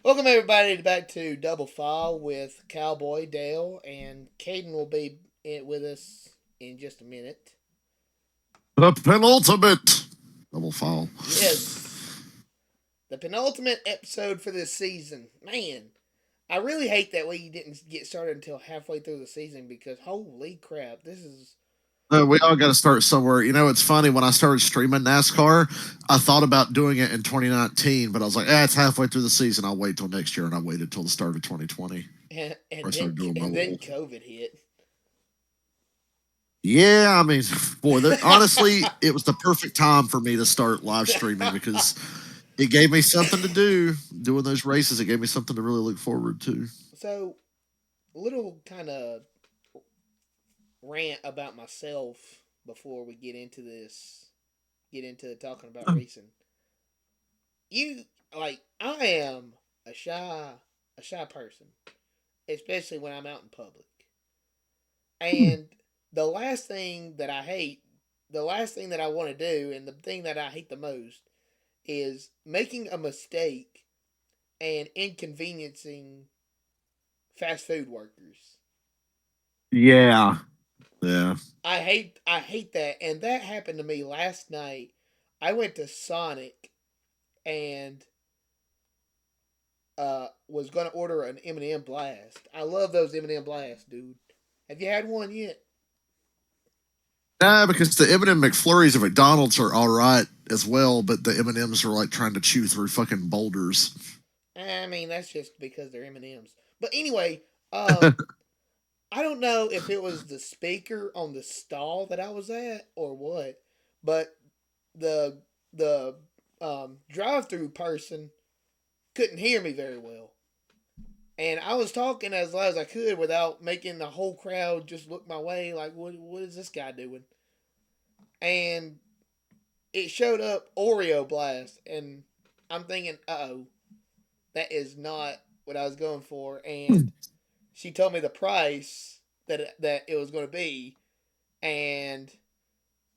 Welcome everybody back to Double File with Cowboy Dale, and Caden will be with us in just a minute. The penultimate double foul. Yes, the penultimate episode for this season. Man, I really hate that we didn't get started until halfway through the season because holy crap, this is. We all got to start somewhere. You know, it's funny. When I started streaming NASCAR, I thought about doing it in 2019, but I was like, it's halfway through the season. I'll wait till next year. And I waited till the start of 2020 And, where I and then started doing and then mobile. COVID hit. Yeah, I mean, boy, honestly, it was the perfect time for me to start live streaming because it gave me something to do. Doing those races, it gave me something to really look forward to. So, little kind of rant about myself before we get into this. Get into talking about racing. You I am a shy person, especially when I'm out in public. And the last thing that I hate, the last thing that I want to do, and the thing that I hate the most is making a mistake and inconveniencing fast food workers. Yeah, yeah. I hate that, and that happened to me last night. I went to Sonic and was gonna order an M&M Blast. I love those M&M Blasts, dude. Have you had one yet? Nah, because the M&M McFlurries at McDonald's are all right as well, but the M&Ms are like trying to chew through fucking boulders. I mean, that's just because they're M&Ms. But anyway, I don't know if it was the speaker on the stall that I was at or what, but the the drive-through person couldn't hear me very well. And I was talking as loud as I could without making the whole crowd just look my way like, what is this guy doing? And it showed up Oreo Blast. And I'm thinking, oh, that is not what I was going for. And she told me the price that it was going to be. And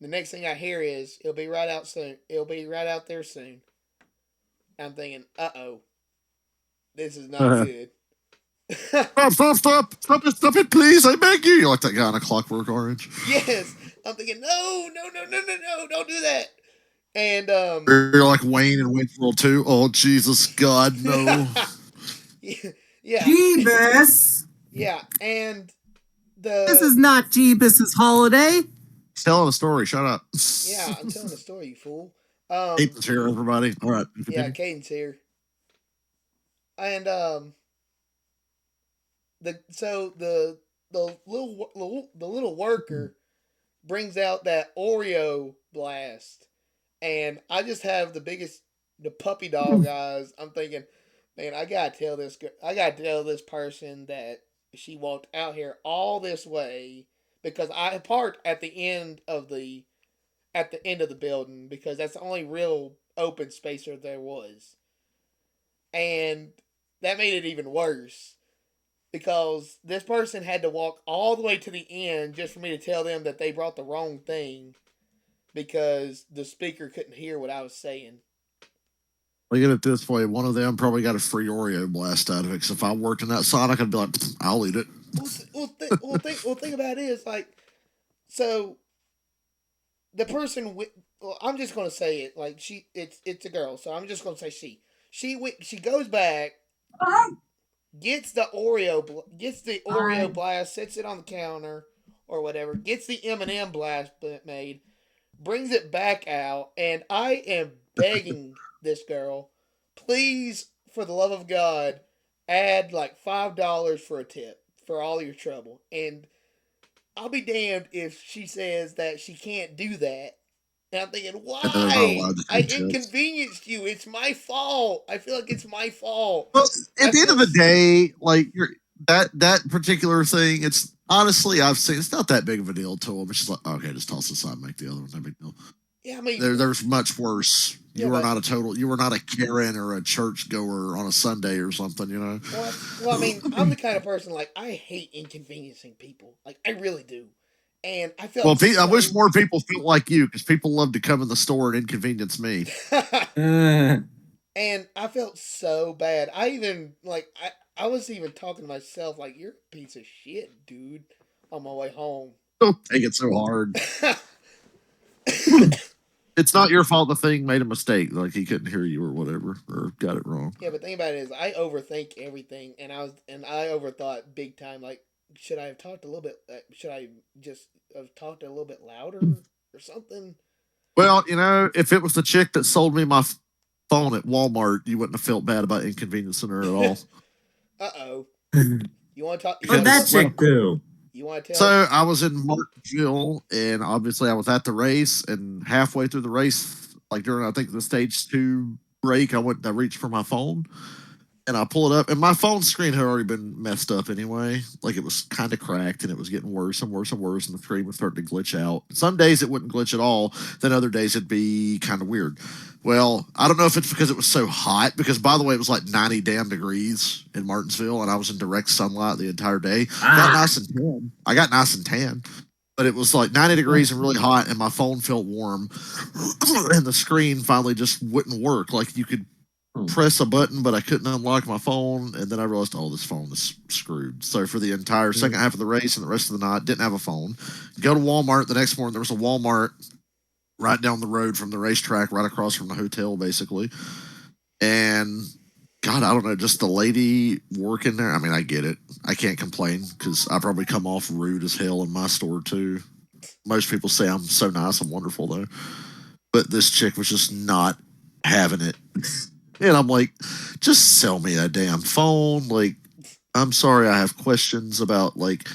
the next thing I hear is, it'll be right out soon. It'll be right out there soon. I'm thinking, oh, this is not good. Stop it, please! I beg you. You're like that guy in A Clockwork Orange. Yes, I'm thinking, no, don't do that. And You're like Wayne in Wayne's World 2. Oh Jesus, God, no. yeah, Jeebus. yeah, and This the is not Jeebus's holiday. He's telling a story. Shut up. yeah, I'm telling a story, you fool. Ethan's here, everybody. All right, Yeah, continue. Caden's here, and the little worker brings out that Oreo blast, and I just have the puppy dog eyes. I'm thinking, man, I gotta tell this person that she walked out here all this way because I parked at the end of the building because that's the only real open space there was, and that made it even worse because this person had to walk all the way to the end just for me to tell them that they brought the wrong thing because the speaker couldn't hear what I was saying. Look at it this way: one of them probably got a free Oreo blast out of it. Because if I worked in that Sonic, I'd be like, I'll eat it. Think about it is like, so the person with, well, I'm just gonna say it like it's a girl, so I'm just gonna say she goes back, gets the Oreo blast, sets it on the counter or whatever, gets the M&M blast made, brings it back out, and I am begging this girl, please, for the love of God, add like $5 for a tip for all your trouble. And I'll be damned if she says that she can't do that. And I'm thinking, And they're not why? allowed to I do tips. inconvenienced you. It's my fault. I feel like it's my fault. Well, I at the end of feel the day, like that particular thing, it's honestly I've seen it's not that big of a deal to them. It's just like okay, just toss this out, and make the other one. No big deal. yeah. I mean, There's much worse. yeah, but You were not a Karen or a church goer on a Sunday or something. You know. I mean, I'm the kind of person like I hate inconveniencing people. Like I really do, and I Well, felt I wish so. more people felt like you because people love to come in the store and inconvenience me. And I felt so bad. I even like I was even talking to myself like, "You're a piece of shit, dude." On my way home. Don't take it so hard. It's not your fault the thing made a mistake, like he couldn't hear you or whatever, or got it wrong. Yeah, but the thing about it is, I overthink everything, and I overthought big time. Like, should I have talked a little bit? Should I just have talked a little bit louder or something? Well, if it was the chick that sold me my phone at Walmart, you wouldn't have felt bad about inconveniencing her at all. Uh-oh. You want to talk? You What'd want that to? chick do? You want to tell? So I was in Martinsville, and obviously I was at the race, and halfway through the race, like during I think the stage 2 break, I reached for my phone, and I pull it up, and my phone screen had already been messed up anyway. Like it was kind of cracked, and it was getting worse and worse and worse, and the screen was starting to glitch out. Some days it wouldn't glitch at all. Then other days it'd be kind of weird. Well, I don't know if it's because it was so hot. Because by the way, it was like 90 damn degrees in Martinsville, and I was in direct sunlight the entire day. Got nice and tan. I got nice and tan. But it was like 90 degrees and really hot, and my phone felt warm, and the screen finally just wouldn't work. Like you could press a button, but I couldn't unlock my phone. And then I realized, oh, this phone is screwed. So for the entire second half of the race and the rest of the night, didn't have a phone. Go to Walmart the next morning. There was a Walmart right down the road from the racetrack, right across from the hotel, basically. And God, I don't know, just the lady working there. I mean, I get it. I can't complain because I probably come off rude as hell in my store too. Most people say I'm so nice, I'm wonderful though. But this chick was just not having it. And I'm like, just sell me a damn phone. Like, I'm sorry, I have questions about like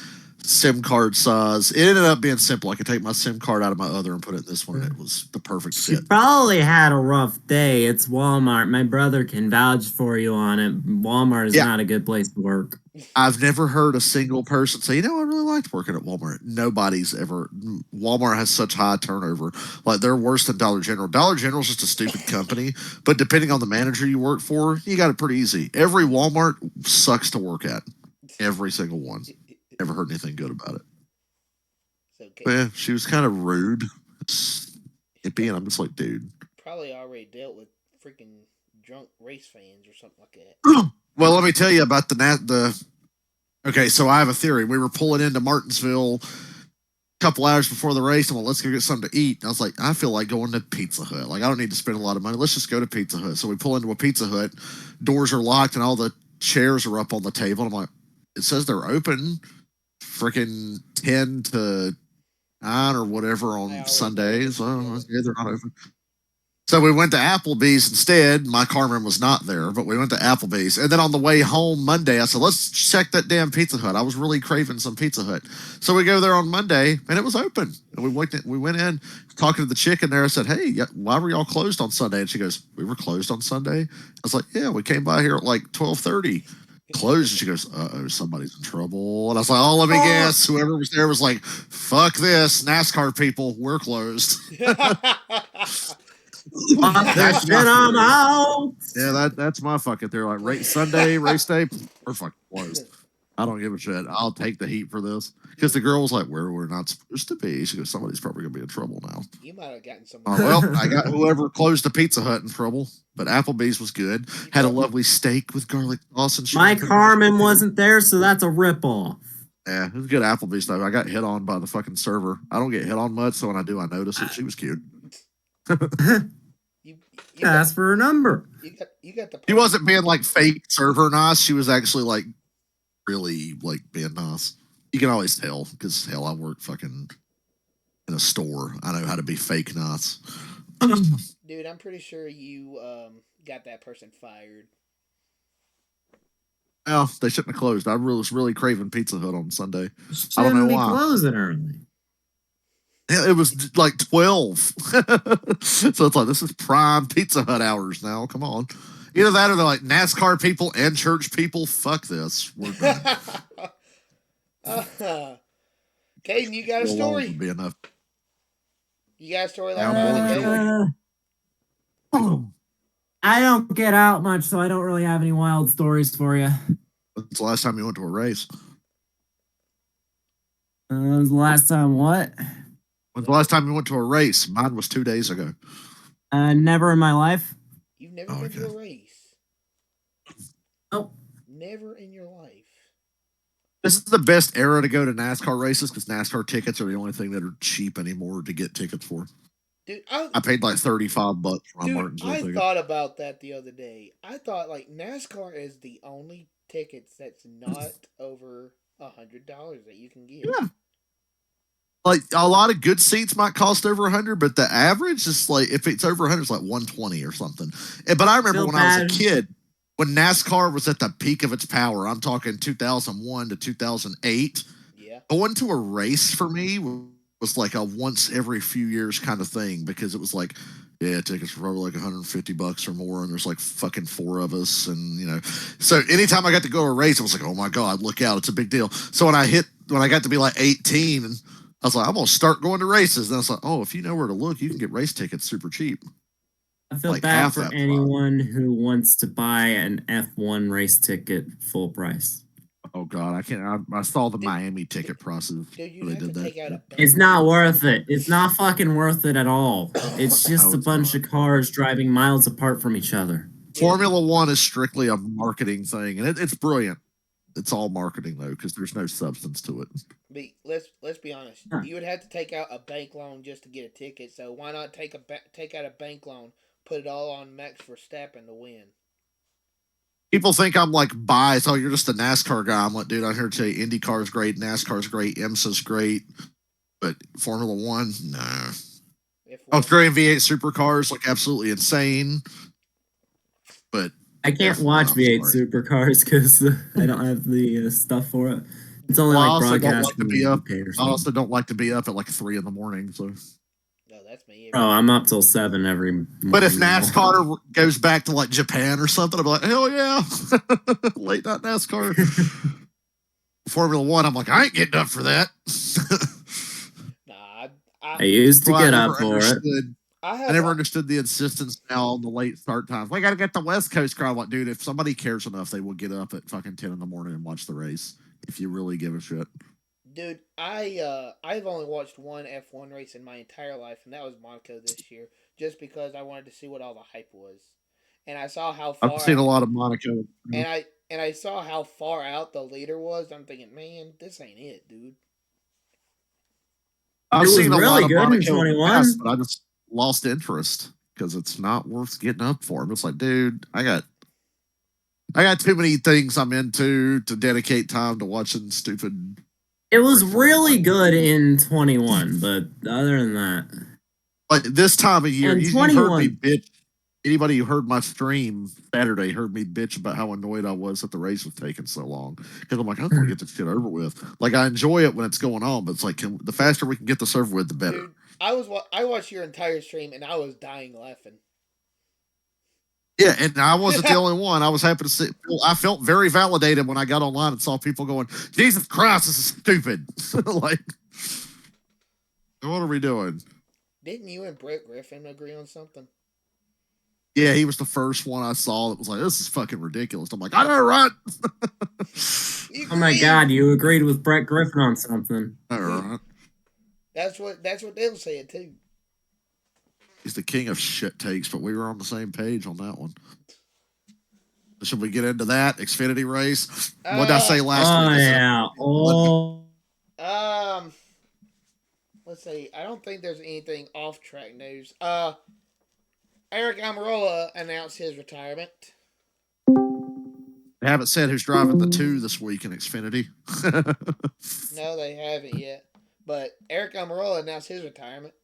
SIM card size. It ended up being simple. I could take my SIM card out of my other and put it in this one, and it was the perfect She fit. probably had a rough day. It's Walmart. My brother can vouch for you on it. Walmart is not a good place to work. I've never heard a single person say, I really liked working at Walmart. Nobody's ever. Walmart has such high turnover. Like, they're worse than Dollar General. Dollar General's just a stupid company, but depending on the manager you work for, you got it pretty easy. Every Walmart sucks to work at. Every single one. Never heard anything good about it. Okay. But yeah, she was kind of rude. Hippie, and I'm just like, dude. Probably already dealt with freaking drunk race fans or something like that. Well, let me tell you about the. Okay, so I have a theory. We were pulling into Martinsville a couple hours before the race, and let's go get something to eat. And I was like, I feel like going to Pizza Hut. Like, I don't need to spend a lot of money. Let's just go to Pizza Hut. So we pull into a Pizza Hut. Doors are locked, and all the chairs are up on the table. And I'm like, it says they're open, freaking 10 to 9 or whatever on Sundays. Oh, okay, they're not open. So we went to Applebee's instead. My Carmen was not there, but we went to Applebee's. And then on the way home Monday, I said, let's check that damn Pizza Hut. I was really craving some Pizza Hut. So we go there on Monday, and it was open. And we went in, talking to the chick in there. I said, hey, why were y'all closed on Sunday? And she goes, we were closed on Sunday? I was like, yeah, we came by here at like 12:30. Closed. And she goes, uh-oh, somebody's in trouble. And I was like, oh, let me guess. Whoever was there was like, fuck this. NASCAR people, we're closed. That shit, I'm out. Yeah, that's my fucking theory. Like Sunday, race day, we're fucking closed. I don't give a shit. I'll take the heat for this. Because the girl was like, where we're not supposed to be. She goes, somebody's probably going to be in trouble now. You might have gotten some. Well, I got whoever closed the Pizza Hut in trouble. But Applebee's was good. Had a lovely steak with garlic sauce and shit. Mike Harmon wasn't there, so that's a ripoff. Yeah, it was good Applebee's stuff. I got hit on by the fucking server. I don't get hit on much, so when I do, I notice it. She was cute. You asked for her number. You got the. She wasn't being like fake server nice. She was actually like really like being nice. You can always tell because hell, I work fucking in a store. I know how to be fake nice. Dude, I'm pretty sure you got that person fired. Well, they shouldn't have closed. I was really craving Pizza Hut on Sunday. Shouldn't I don't know be why. Closing early. Yeah, it was like 12. So it's like, this is prime Pizza Hut hours now. Come on. Either that or they're like NASCAR people and church people. Fuck this. We're done. Caden, you got a story? Would be enough. You got a story like that? I don't get out much, so I don't really have any wild stories for you. When's the last time you went to a race? Was the last time what? When's the last time you went to a race? Mine was 2 days ago. Never in my life. You've never Oh, been to okay. a race. Oh, Never in your life. This is the best era to go to NASCAR races because NASCAR tickets are the only thing that are cheap anymore to get tickets for. Dude, I paid like $35 for my Martinsville I ticket. thought about that the other day. I thought like NASCAR is the only tickets that's not over $100 that you can get. Yeah. Like a lot of good seats might cost over 100, but the average is like if it's over 100, it's like 120 or something. But I remember feel when I was a bad. kid, when NASCAR was at the peak of its power. I'm talking 2001 to 2008. Yeah. Going to a race for me was like a once every few years kind of thing because it was like, yeah, tickets were probably like $150 or more, and there's like fucking four of us, and so anytime I got to go to a race, I was like, oh my god, look out, it's a big deal. So when I got to be like 18, and I was like, I'm gonna start going to races, and I was like, oh, if you know where to look, you can get race tickets super cheap, I feel like bad half for that price. anyone who wants to buy an F1 race ticket full price. Oh god, I can't. I saw the Dude, Miami ticket process dude, you where they have to did that take out a shit. It's bank not loan. worth it. It's not fucking worth it at all. It's just Oh, a it's bunch not. of cars driving miles apart from each other. Dude, Formula One is strictly a marketing thing, and it's brilliant. It's all marketing though, because there's no substance to it. let's be honest. Huh. You would have to take out a bank loan just to get a ticket. So why not take out a bank loan, put it all on Max Verstappen to win? People think I'm like biased. Oh, you're just a NASCAR guy. I'm like, dude, I'm here to tell you, IndyCar's great, NASCAR's great, IMSA's great, but Formula One, nah. If one, Australian V8 supercars look absolutely insane, but I can't F1, watch I'm V8 sorry. supercars because I don't have the stuff for it. It's only Well, I like also don't like broadcasting to in be the up. UK or I also something. don't like to be up at like 3 in the morning. So, no, that's me Bro, every I'm day. up till 7 every but if morning now. NASCAR goes back to like Japan or something, I'll be like, hell yeah, late night NASCAR. Formula One, I'm like, I ain't getting up for that. Nah, I I used to Well, I get up never for it. understood. I I have never understood the insistence now on the late start times. We got to get the West Coast crowd. Like, dude, if somebody cares enough, they will get up at fucking 10 in the morning and watch the race. If you really give a shit. dude. I've only watched one F1 race in my entire life, and that was Monaco this year, just because I wanted to see what all the hype was, and I saw how I've far seen a lot of Monaco. and I saw how far out the leader was. I'm thinking, man, this ain't it, dude. It I've was seen a lot really of good in Monaco in the past, 21. but I just lost interest because it's not worth getting up for. I'm just like, dude, I got too many things I'm into to dedicate time to watching stupid It was Formula really One. good in 21, but other than that. Like this time of year, And you've heard me 21, bitch. Anybody who heard my stream Saturday heard me bitch about how annoyed I was that the race was taking so long. Because I'm like, I just want to get this shit over with. Like I enjoy it when it's going on, but it's like the Dude, faster we can get this over with, the better. dude, I watched your entire stream and I was dying laughing. Yeah, and I wasn't the only one. I was happy to see. I felt very validated when I got online and saw people going, "Jesus Christ, this is stupid!" Like, what are we doing? Didn't you and Brett Griffin agree on something? Yeah, he was the first one I saw that was like, "This is fucking ridiculous." I'm like, "I know, right?" You oh my agreed. god, you agreed with Brett Griffin on something. All right. That's what they'll say too. He's the king of shit takes, but we were on the same page on that one. Should we get into that Xfinity race? What did I Uh, say last Oh week? I said yeah. Oh, um, let's see. I don't think there's anything off track news. Eric Almirola announced his retirement. I haven't said who's driving the two this week in Xfinity. No, they haven't yet. But Eric Almirola announced his retirement.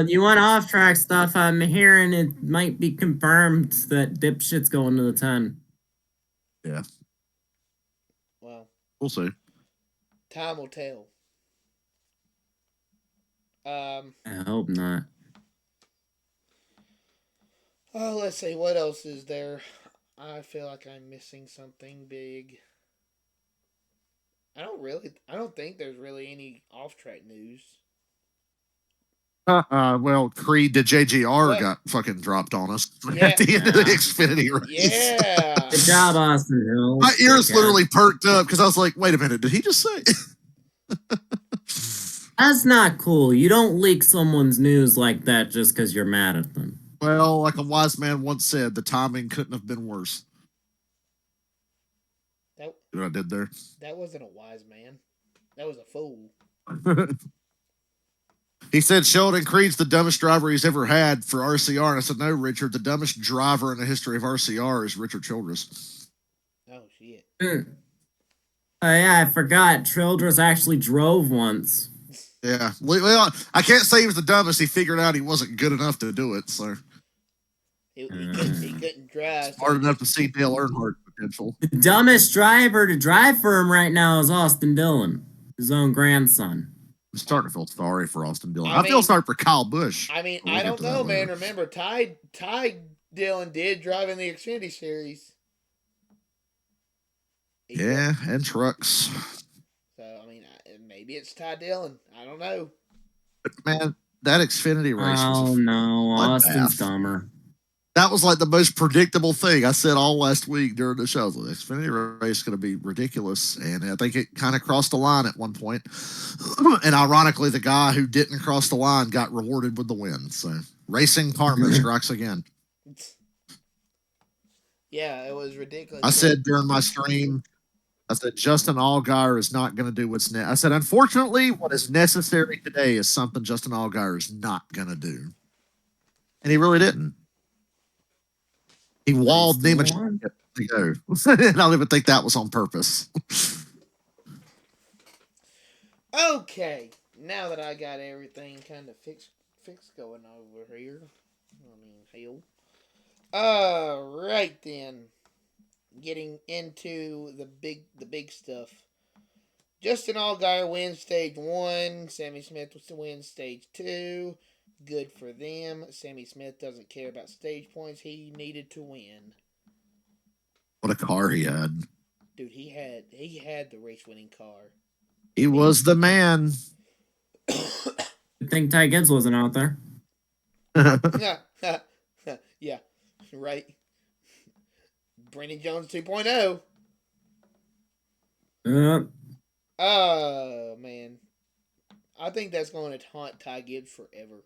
you want off track stuff? I'm hearing it might be confirmed that dipshit's going to the 10. Yeah, Well, we'll see. time will tell. I hope not. Oh, let's see. What else is there? I feel like I'm missing something big. I don't think there's really any off track news. Well, Creed to JGR Well, got fucking dropped on us yeah, at the end of the Yeah. Xfinity race. yeah. Good job, Austin Hill. My ears Dickhead. literally perked up because I was like, wait a minute, did he just say? That's not cool. You don't leak someone's news like that just because you're mad at them. Well, like a wise man once said, the timing couldn't have been worse. That You know what I did there? that wasn't a wise man. That was a fool. He said Sheldon Creed's the dumbest driver he's ever had for RCR. And I said, no, Richard, the dumbest driver in the history of RCR is Richard Childress. Oh shit. Oh yeah, I forgot. Childress actually drove once. Yeah. Well, I can't say he was the dumbest. He figured out he wasn't good enough to do it. So He couldn't drive, so smart he enough just to see Dale Earnhardt potential. The dumbest driver to drive for him right now is Austin Dillon, his own grandson. I'm starting to feel sorry for Austin Dillon. I I feel mean, sorry for Kyle Busch. I We'll get don't to that know, later. man. Remember, Ty Dillon did drive in the Xfinity Series. Yeah, and trucks. So I mean, maybe it's Ty Dillon. I don't know. But man, that Xfinity race was Oh a no, Austin's bloodbath. dumber. That was like the most predictable thing I said all last week during the show. I was like, Xfinity race is going to be ridiculous, and I think it kind of crossed the line at one point. And ironically, the guy who didn't cross the line got rewarded with the win. So racing karma strikes again. Yeah, it was ridiculous. I said during my stream, I said Justin Allgaier is not going to do what's I said, unfortunately, what is necessary today is something Justin Allgaier is not going to do, and he really didn't. He walled Nemechek to go. I don't even think that was on purpose. Okay, now that I got everything kind of fixed going over here. I mean, hell. Right then. Getting into the big stuff. Justin Allgaier wins stage 1. Sammy Smith was to win stage 2. Good for them. Sammy Smith doesn't care about stage points. He needed to win. What a car he had. Dude, he had the race winning car. He was the man. I think Ty Gibbs wasn't out there. Yeah, right. Brandon Jones 2.0. Oh man, I think that's going to haunt Ty Gibbs forever.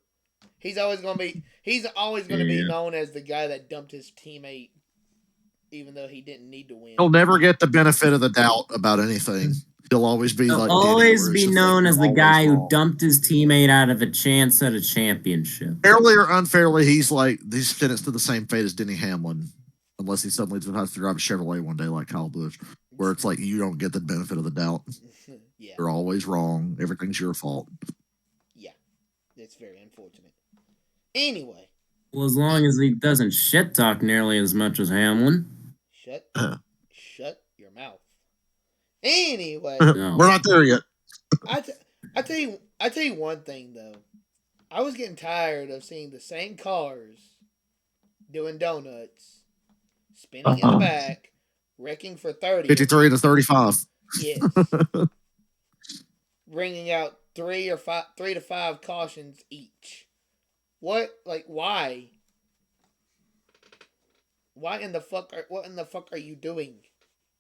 He's always going to be known as the guy that dumped his teammate, even though he didn't need to win. He'll never get the benefit of the doubt about anything. He'll always be He'll like always Denny, be known as the guy who dumped his teammate out of a chance at a championship. Fairly or unfairly, he's sentenced to the same fate as Denny Hamlin, unless he suddenly has to drive a Chevrolet one day like Kyle Busch, where it's like you don't get the benefit of the doubt. Yeah. You're always wrong. Everything's your fault. Yeah, it's very unfortunate. Anyway. Well, as long as he doesn't shit talk nearly as much as Hamlin. Shut your mouth. Anyway, no. We're not there yet. I tell you one thing though. I was getting tired of seeing the same cars doing donuts, spinning in the back, wrecking for 30. 53 to 35. Yes. Bringing out 3 to 5 cautions each. What? Like, why? What in the fuck are you doing?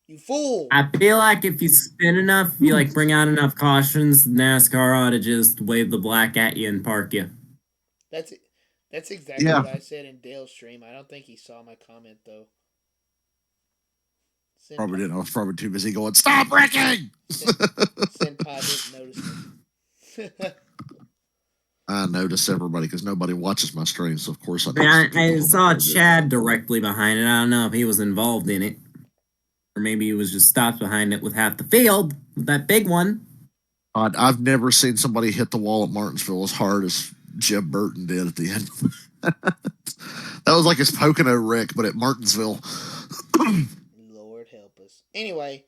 You fool! I feel like if you spin enough, you bring out enough cautions, NASCAR ought to just wave the black at you and park you. That's it. That's exactly what I said in Dale's stream. I don't think he saw my comment though. Probably didn't. I was probably too busy going, "Stop wrecking!" Senpai didn't notice me. I notice everybody because nobody watches my stream, so of course I saw Chad directly behind it. I don't know if he was involved in it. Or maybe he was just stopped behind it with half the field, with that big one. I've never seen somebody hit the wall at Martinsville as hard as Jim Burton did at the end. That was like his Pocono wreck, but at Martinsville. Lord help us. Anyway,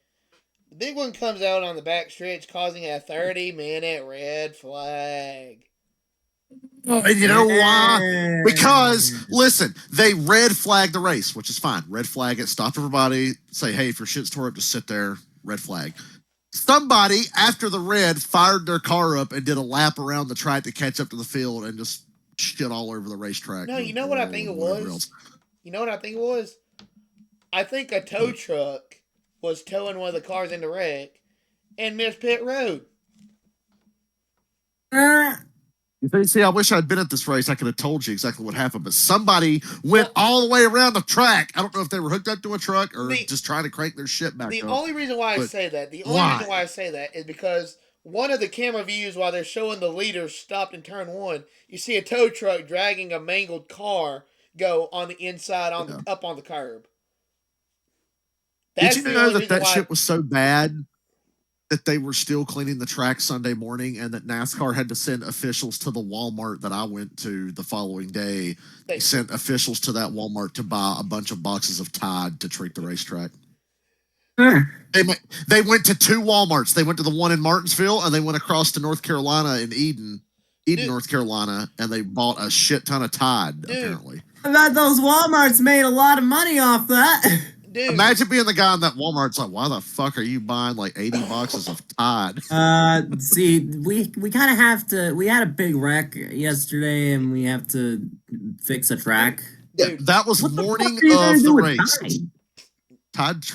the big one comes out on the back stretch, causing a 30-minute red flag. And you know why? Because, listen, they red flag the race, which is fine. Red flag it, stop everybody, say, hey, if your shit's tore up, just sit there, red flag. Somebody, after the red, fired their car up and did a lap around the track to catch up to the field and just shit all over the racetrack. No, you know what I think it was? You know what I think it was? I think a tow truck was towing one of the cars in the wreck and missed pit road. See, I wish I'd been at this race. I could have told you exactly what happened, but somebody went all the way around the track. I don't know if they were hooked up to a truck or The just trying to crank their shit back the up. only reason why I But say that, the only reason why? why I say that is because one of the camera views while they're showing the leaders stopped in turn one, you see a tow truck dragging a mangled car go on the inside on Yeah. the up on the curb. Did That's you the know only that reason that why shit was so bad that they were still cleaning the track Sunday morning, and that NASCAR had to send officials to the Walmart that I went to the following day. They they sent officials to that Walmart to buy a bunch of boxes of Tide to treat the racetrack. They they went to two Walmarts. They went to the one in Martinsville, and they went across to North Carolina in Eden, dude, North Carolina, and they bought a shit ton of Tide. dude, Apparently, I bet those Walmarts made a lot of money off that. dude. imagine being the guy in that Walmart. It's like, why the fuck are you buying like 80 boxes of Tide? See, we kind of have to. We had a big wreck yesterday, and we have to fix a track. Yeah, Dude, that was What the fuck morning are you gonna of the do with race. Tide? Tide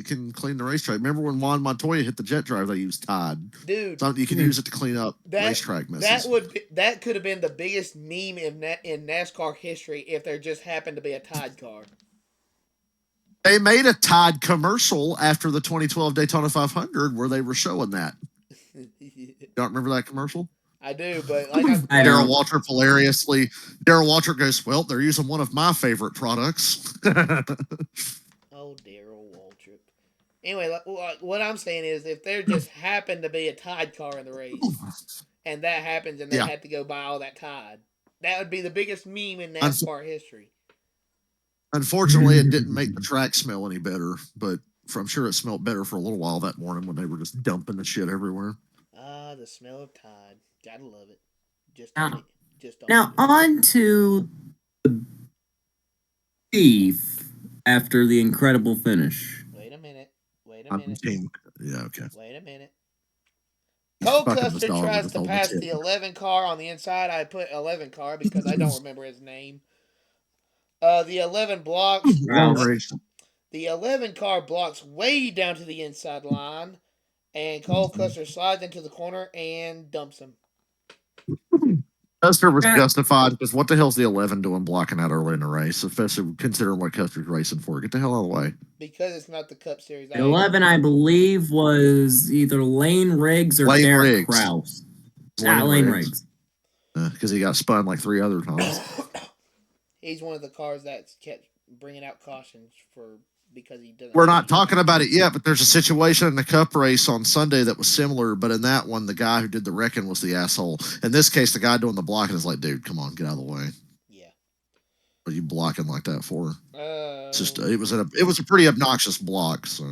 can clean the racetrack. Remember when Juan Montoya hit the jet drive? They used Tide. dude, So you can use it to clean up racetrack messes. that could have been the biggest meme in NASCAR history if there just happened to be a Tide car. They made a Tide commercial after the 2012 Daytona 500 where they were showing that. Don't remember that commercial? I do, but like I Darrell don't. Waltrip hilariously, Darrell Waltrip goes, "Well, they're using one of my favorite products." oh, Daryl Waltrip. Anyway, what I'm saying is, if there just happened to be a Tide car in the race, and that happens, and they Yeah. had to go buy all that Tide, that would be the biggest meme in Unf- NASCAR history. Unfortunately, it didn't make the track smell any better, but I'm sure it smelled better for a little while that morning when they were just dumping the shit everywhere. Ah, the smell of Tide. Gotta love it. Just don't Now, eat. Just don't now eat it. on to the beef after the incredible finish. Wait a minute. Wait a I'm minute. team. Yeah, okay. Wait a minute. He's Cole fucking this Custer dog with tries his to whole pass tip. the 11 car on the inside. I put 11 car because I don't remember his name. The 11 blocks. The 11 car blocks way down to the inside line, and Cole Custer slides into the corner and dumps him Custer was justified because what the hell's the 11 doing blocking out early in the race, especially considering what Custer's racing for? Get the hell out of the way. because it's not the Cup Series. 11, I believe, was either Lane Riggs or Lane Derek Riggs. Kraus. Lane Lane Riggs. Riggs. Because he got spun like 3 other times. He's one of the cars that kept bringing out cautions for because he doesn't. We're not talking about it yet, but there's a situation in the Cup race on Sunday that was similar, but in that one, the guy who did the wrecking was the asshole. In this case, the guy doing the blocking is like, dude, come on, get out of the way. Yeah. What are you blocking like that for? It's just it was a pretty obnoxious block. So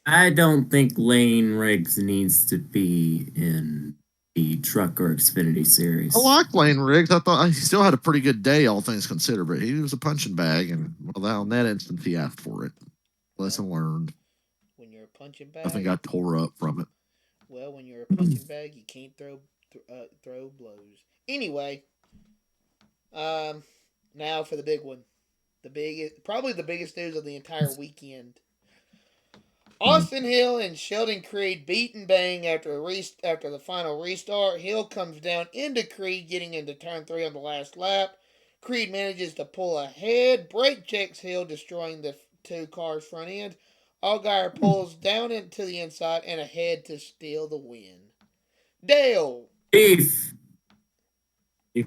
I don't think Lane Riggs needs to be in the Truck or Xfinity series. I like Lane Riggs. I thought he still had a pretty good day, all things considered, but he was a punching bag, and well, in that instance, he asked for it. Lesson learned. When you're a punching bag, Nothing got tore up from it. Well, when you're a punching bag, you can't throw blows. Anyway, now for the big one, probably the biggest news of the entire weekend. Austin Hill and Sheldon Creed beat and bang after the final restart. Hill comes down into Creed, getting into turn 3 on the last lap. Creed manages to pull ahead, brake checks Hill, destroying the 2 cars' front end. Allgaier pulls down into the inside and ahead to steal the win. Dale, Beef.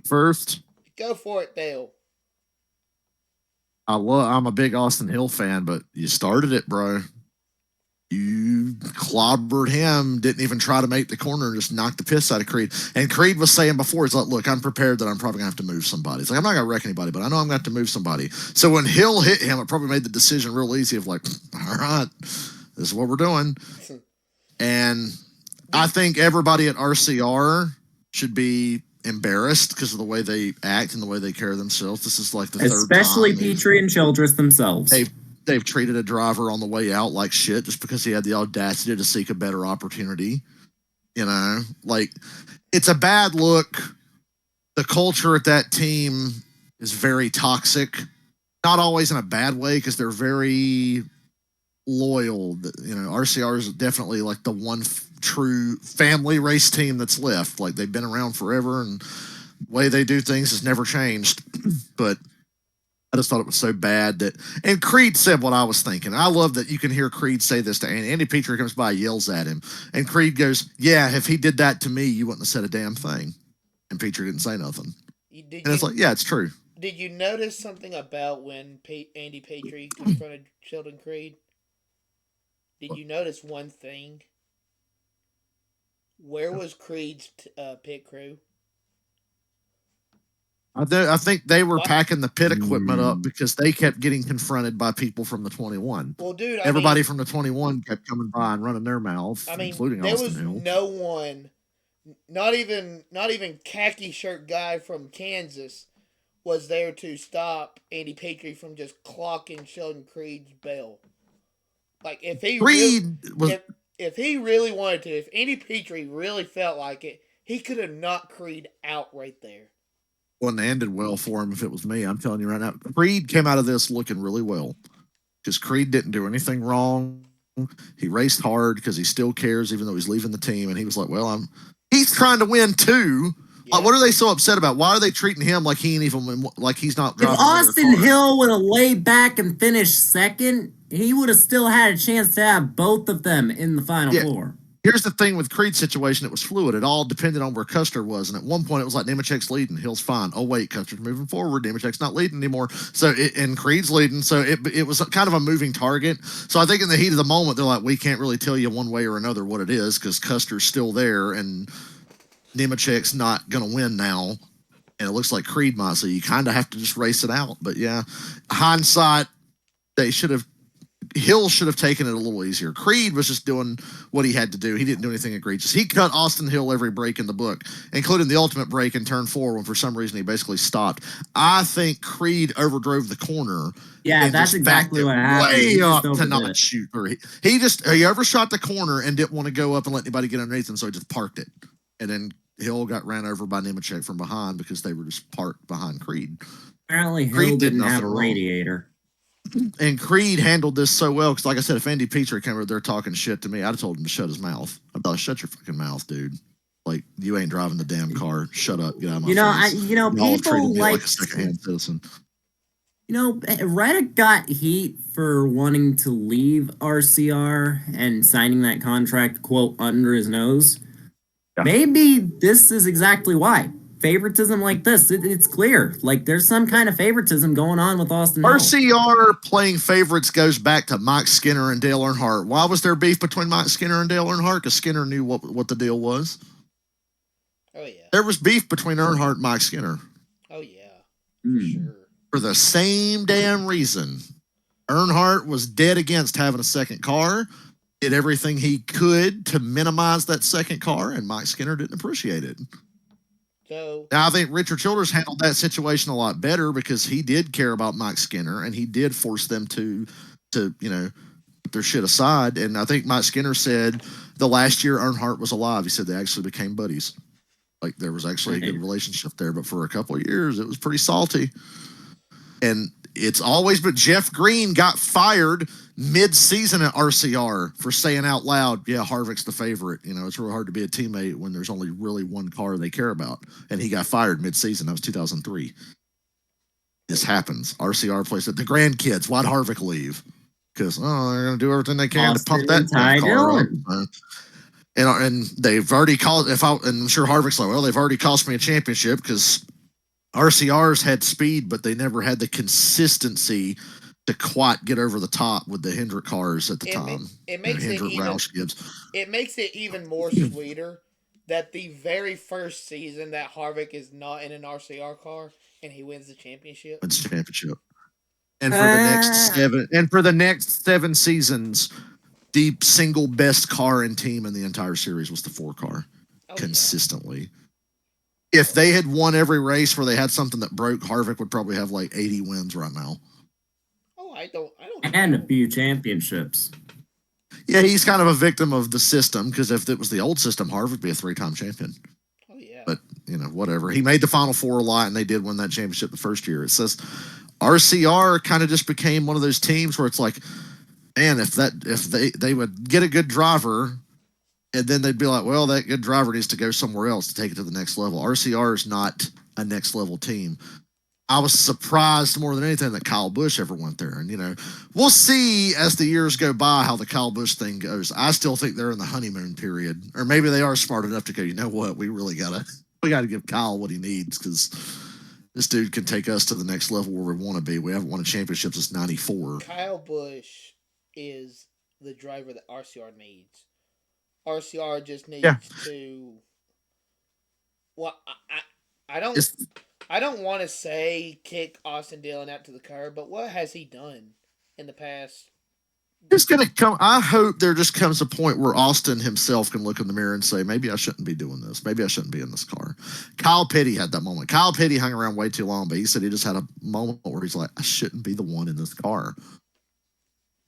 First, go for it, Dale. I'm a big Austin Hill fan, but you started it, bro. You clobbered him, didn't even try to make the corner, and just knocked the piss out of Creed. And Creed was saying before, he's like, look, I'm prepared that I'm probably going to have to move somebody. It's like, I'm not going to wreck anybody, but I know I'm going to have to move somebody. So when Hill hit him, it probably made the decision real easy of like, all right, this is what we're doing. And I think everybody at RCR should be embarrassed because of the way they act and the way they carry themselves. This is like the Especially third time Petrie and Childress themselves. they've treated a driver on the way out like shit just because he had the audacity to seek a better opportunity. You know, like it's a bad look. The culture at that team is very toxic. Not always in a bad way because they're very loyal. RCR is definitely like the one true family race team that's left. Like they've been around forever, and the way they do things has never changed. But I just thought it was so bad that. And Creed said what I was thinking. I love that you can hear Creed say this to Andy. Andy Petrie comes by, yells at him, and Creed goes, "Yeah, if he did that to me, you wouldn't have said a damn thing." And Petrie didn't say nothing. Did And it's you like, yeah, it's true. did you notice something about when Andy Petrie confronted Sheldon Creed? Did you notice one thing? Where was Creed's pit crew? I think they were What? packing the pit equipment up because they kept getting confronted by people from the 21. Well, dude, Everybody from the 21 kept coming by and running their mouth, including there Austin was Hill. no one, not even khaki shirt guy from Kansas, was there to stop Andy Petrie from just clocking Sheldon Creed's bell. Like Creed was if he really wanted to, if Andy Petrie really felt like it, he could have knocked Creed out right there. wouldn't have ended well for him if it was me. I'm telling you right now. Creed came out of this looking really well because Creed didn't do anything wrong. He raced hard because he still cares, even though he's leaving the team. And he was like, "Well, he's trying to win too." Yeah. Like, what are they so upset about? Why are they treating him like he ain't even like he's not If driving? Austin Hill would have laid back and finished second, he would have still had a chance to have both of them in the final four. Here's the thing with Creed's situation, it was fluid. It all depended on where Custer was. And at one point, it was like Nemechek's leading. Hill's fine. Oh, wait, Custer's moving forward. Nemechek's not leading anymore. And Creed's leading. So it was kind of a moving target. So I think in the heat of the moment, they're like, we can't really tell you one way or another what it is because Custer's still there and Nemechek's not going to win now. And it looks like Creed might. So you kind of have to just race it out. But yeah, hindsight, Hill should have taken it a little easier. Creed was just doing what he had to do. He didn't do anything egregious. He cut Austin Hill every break in the book, including the ultimate break in turn 4 when for some reason he basically stopped. I think Creed overdrove the corner. Yeah, that's exactly what happened. Way up to not shoot. He overshot the corner and didn't want to go up and let anybody get underneath him, so he just parked it. And then Hill got ran over by Nemechek from behind because they were just parked behind Creed. Apparently Hill didn't have a radiator. And Creed handled this so well because, like I said, if Andy Petrie came over there talking shit to me, I'd have told him to shut his mouth. I'd be like, shut your fucking mouth, dude. Like, you ain't driving the damn car. Shut up. Get out of my face. People like Reddick got heat for wanting to leave RCR and signing that contract, quote, under his nose. Yeah. Maybe this is exactly why. Favoritism like this, it's clear. Like, there's some kind of favoritism going on with Austin Hill. RCR playing favorites goes back to Mike Skinner and Dale Earnhardt. Why was there beef between Mike Skinner and Dale Earnhardt? Because Skinner knew what the deal was. Oh, yeah. There was beef between Earnhardt and Mike Skinner. Oh, yeah. For sure. For the same damn reason. Earnhardt was dead against having a second car, did everything he could to minimize that second car, and Mike Skinner didn't appreciate it. So now I think Richard Childress handled that situation a lot better because he did care about Mike Skinner and he did force them to put their shit aside. And I think Mike Skinner said the last year Earnhardt was alive, he said they actually became buddies. Like there was actually a good relationship there, but for a couple of years it was pretty salty. And it's always been Jeff Green got fired mid-season at RCR for saying out loud, yeah, Harvick's the favorite. It's really hard to be a teammate when there's only really one car they care about. And he got fired mid-season. That was 2003. This happens. RCR plays it. The grandkids, why'd Harvick leave? Because, they're going to do everything they can to pump that car up. And they've already called, and I'm sure Harvick's like, well, they've already cost me a championship because RCR's had speed, but they never had the consistency to quite get over the top with the Hendrick cars at the time. It makes it even more sweeter that the very first season that Harvick is not in an RCR car and he wins the championship. And for the next 7 seasons, the single best car and team in the entire series was the 4 car. Consistently. Yeah. If they had won every race where they had something that broke, Harvick would probably have like 80 wins right now. I don't. And a few championships. Yeah, he's kind of a victim of the system because if it was the old system, Harvick would be a 3-time champion. Oh yeah. But whatever. He made the Final Four a lot, and they did win that championship the first year. It says RCR kind of just became one of those teams where it's like And if they would get a good driver, and then they'd be like, well, that good driver needs to go somewhere else to take it to the next level. RCR is not a next level team. I was surprised more than anything that Kyle Busch ever went there. And, we'll see as the years go by how the Kyle Busch thing goes. I still think they're in the honeymoon period. Or maybe they are smart enough to go, you know what, we gotta give Kyle what he needs, because this dude can take us to the next level where we want to be. We haven't won a championship since '94. Kyle Busch is the driver that RCR needs. RCR just Yeah. needs to. Well, I don't. It's I don't want to say kick Austin Dillon out to the curb, but what has he done in the past? It's gonna come. I hope there just comes a point where Austin himself can look in the mirror and say, maybe I shouldn't be doing this. Maybe I shouldn't be in this car. Kyle Petty had that moment. Kyle Petty hung around way too long, but he said he just had a moment where he's like, I shouldn't be the one in this car.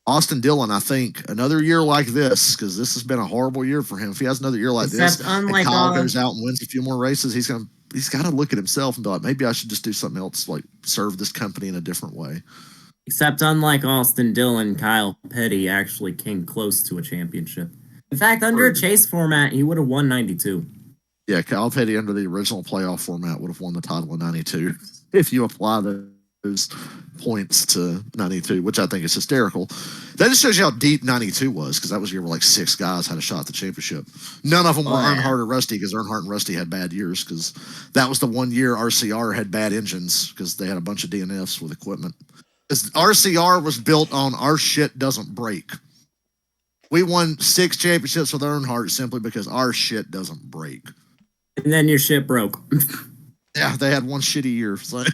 Austin Dillon, I think another year like this, because this has been a horrible year for him. If he has another year like this, and Kyle goes out and wins a few more races, he's got to look at himself and be like, maybe I should just do something else, like serve this company in a different way. Except unlike Austin Dillon, Kyle Petty actually came close to a championship. In fact, under a chase format, he would have won 92. Yeah, Kyle Petty under the original playoff format would have won the title in 92 if you apply those points to 92, which I think is hysterical. That just shows you how deep 92 was, because that was a year where like 6 guys had a shot at the championship. None of them were Earnhardt or Rusty, because Earnhardt and Rusty had bad years, because that was the one year RCR had bad engines because they had a bunch of DNFs with equipment. RCR was built on our shit doesn't break. We won 6 championships with Earnhardt simply because our shit doesn't break. And then your shit broke. Yeah, they had one shitty year. So,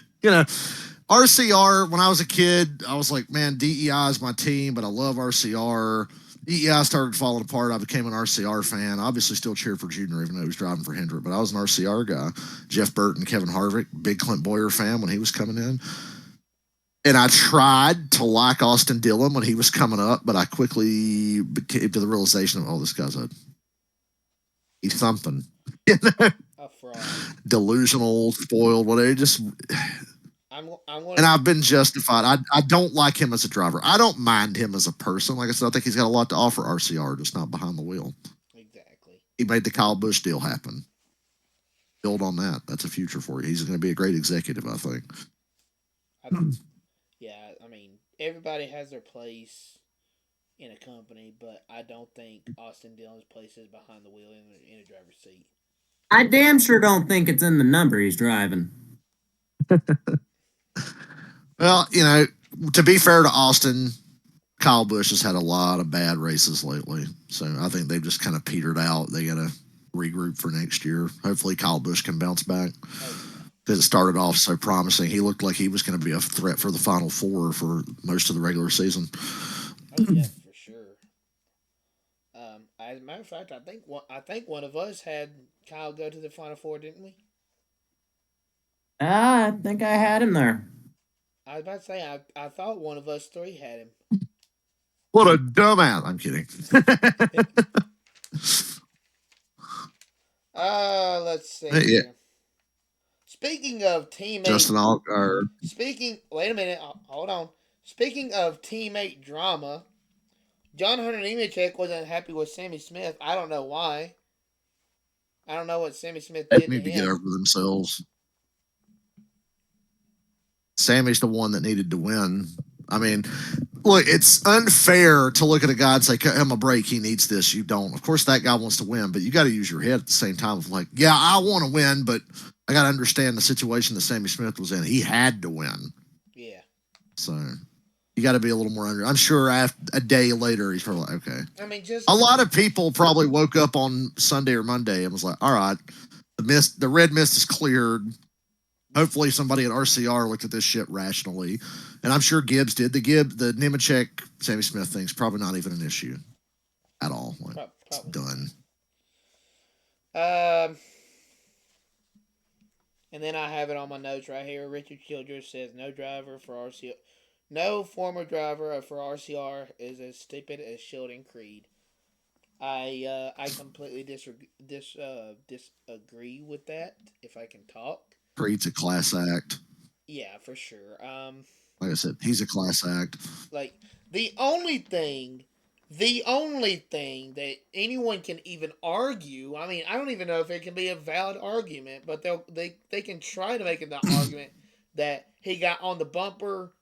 RCR, when I was a kid, I was like, man, DEI is my team, but I love RCR. DEI started falling apart. I became an RCR fan. I obviously still cheer for Junior, even though he was driving for Hendrick, but I was an RCR guy. Jeff Burton, Kevin Harvick, big Clint Boyer fan when he was coming in. And I tried to like Austin Dillon when he was coming up, but I quickly came to the realization of, this guy's he's something. A fraud. Delusional, spoiled, whatever. And I've been justified. I don't like him as a driver. I don't mind him as a person. Like I said, I think he's got a lot to offer RCR, just not behind the wheel. Exactly. He made the Kyle Busch deal happen. Build on that. That's a future for you. He's going to be a great executive, I think. Yeah, I mean, everybody has their place in a company, but I don't think Austin Dillon's place is behind the wheel in a driver's seat. I damn sure don't think it's in the number he's driving. Well, to be fair to Austin, Kyle Busch has had a lot of bad races lately. So I think they've just kind of petered out. They got to regroup for next year. Hopefully Kyle Busch can bounce back. Because it started off so promising. He looked like he was going to be a threat for the Final Four for most of the regular season. Oh, yeah, for sure. As a matter of fact, I think one of us had Kyle go to the Final Four, didn't we? I think I had him there. I was about to say, I thought one of us 3 had him. What a dumbass. I'm kidding. Let's see. Yeah. Speaking of teammates. Justin Allgaier. Wait a minute. Hold on. Speaking of teammate drama, John Hunter Nemechek wasn't happy with Sammy Smith. I don't know why. I don't know what Sammy Smith did. They need to get over themselves. Sammy's the one that needed to win. I mean, look, it's unfair to look at a guy and say, cut him a break, he needs this, you don't. Of course, that guy wants to win, but you got to use your head at the same time of like, yeah, I want to win, but I got to understand the situation that Sammy Smith was in. He had to win. Yeah. So you got to be a little more under. I'm sure after a day later, he's probably like, okay. I mean, just a lot of people probably woke up on Sunday or Monday and was like, all right, the red mist is cleared. Hopefully somebody at RCR looked at this shit rationally. And I'm sure Gibbs did. The Nemechek, Sammy Smith thing's probably not even an issue at all. Like, it's done. And then I have it on my notes right here. Richard Childress says no driver for RCR. No former driver for RCR is as stupid as Sheldon Creed. I completely disagree with that. If I can talk. Creed's a class act. Yeah, for sure. Like I said, he's a class act. Like the only thing that anyone can even argue. I mean, I don't even know if it can be a valid argument, but they can try to make it the argument that he got on the bumper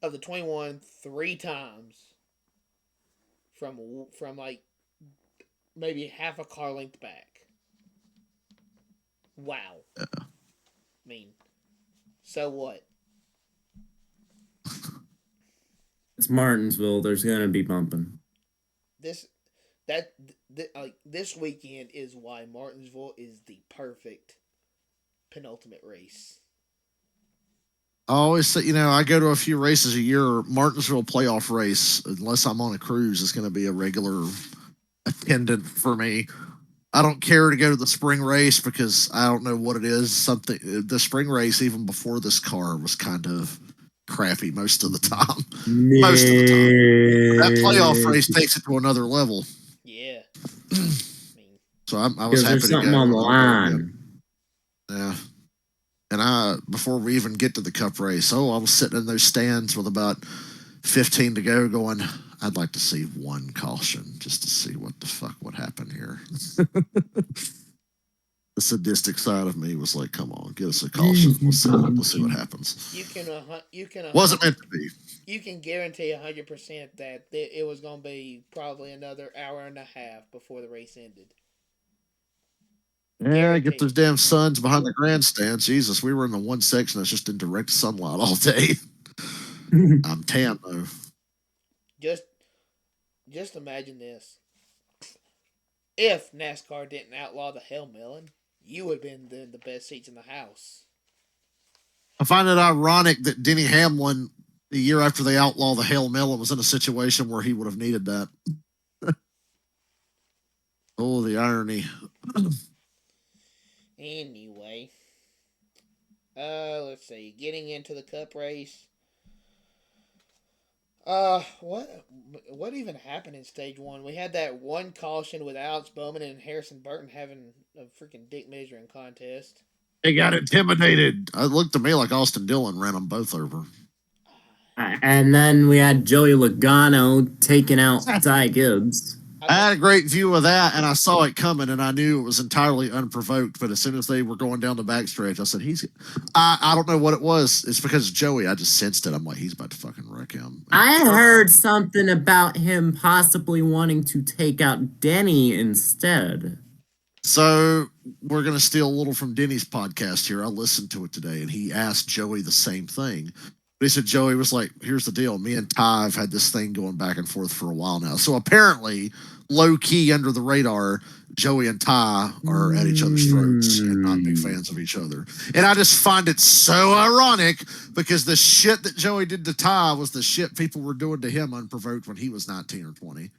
of the 21 3 times from like maybe half a car length back. Wow. Yeah. I mean, so what? It's Martinsville. There's gonna be bumping. This like this weekend is why Martinsville is the perfect penultimate race. I always say, I go to a few races a year. Martinsville playoff race, unless I'm on a cruise, is going to be a regular attendant for me. I don't care to go to the spring race because I don't know what it is. The spring race, even before this car, was kind of crappy most of the time. Most of the time. That playoff race takes it to another level. Yeah. So I was happy there's to something go. on the line. Yeah. And before we even get to the cup race, I was sitting in those stands with about 15 to go going, I'd like to see one caution just to see what the fuck would happen here. The sadistic side of me was like, come on, get us a caution. We'll see what happens. Wasn't meant to be. You can guarantee 100% that it was going to be probably another hour and a half before the race ended. Yeah, get those damn suns behind the grandstand. Jesus, we were in the one section that's just in direct sunlight all day. I'm tan though. Just imagine this. If NASCAR didn't outlaw the Hail Melon, you would have been in the best seats in the house. I find it ironic that Denny Hamlin, the year after they outlawed the Hail Melon, was in a situation where he would have needed that. Oh, the irony. Anyway, let's see. Getting into the Cup race. What even happened in stage one? We had that one caution with Alex Bowman and Harrison Burton having a freaking dick measuring contest. They got intimidated. It looked to me like Austin Dillon ran them both over. And then we had Joey Logano taking out Ty Gibbs. I had a great view of that, and I saw it coming, and I knew it was entirely unprovoked. But as soon as they were going down the backstretch, I said, I don't know what it was. It's because of Joey. I just sensed it. I'm like, he's about to fucking wreck him. I heard something about him possibly wanting to take out Denny instead. So we're going to steal a little from Denny's podcast here. I listened to it today, and he asked Joey the same thing. But he said Joey was like, here's the deal. Me and Ty have had this thing going back and forth for a while now. So apparently, low key under the radar, Joey and Ty are at each other's throats and not big fans of each other. And I just find it so ironic because the shit that Joey did to Ty was the shit people were doing to him unprovoked when he was 19 or 20.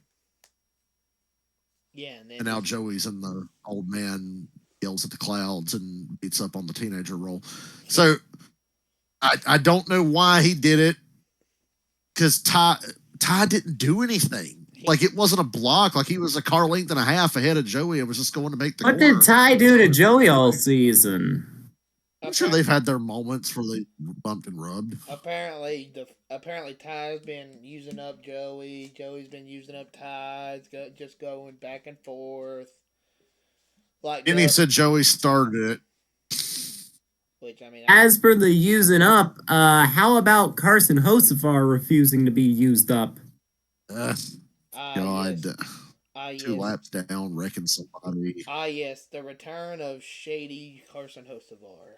Yeah, and now Joey's in the old man yells at the clouds and beats up on the teenager role. So I don't know why he did it because Ty didn't do anything. Like it wasn't a block. Like he was a car length and a half ahead of Joey and was just going to make the. What did Ty do to Joey all season? I'm sure they've had their moments where they bumped and rubbed. Apparently Ty's been using up Joey. Joey's been using up Ty. It's just going back and forth. Like, and he said Joey started it. Which I mean, as for the using up, how about Carson Hocevar refusing to be used up? God. Yes. 2 laps down, wrecking somebody. Yes, the return of shady Carson Hocevar.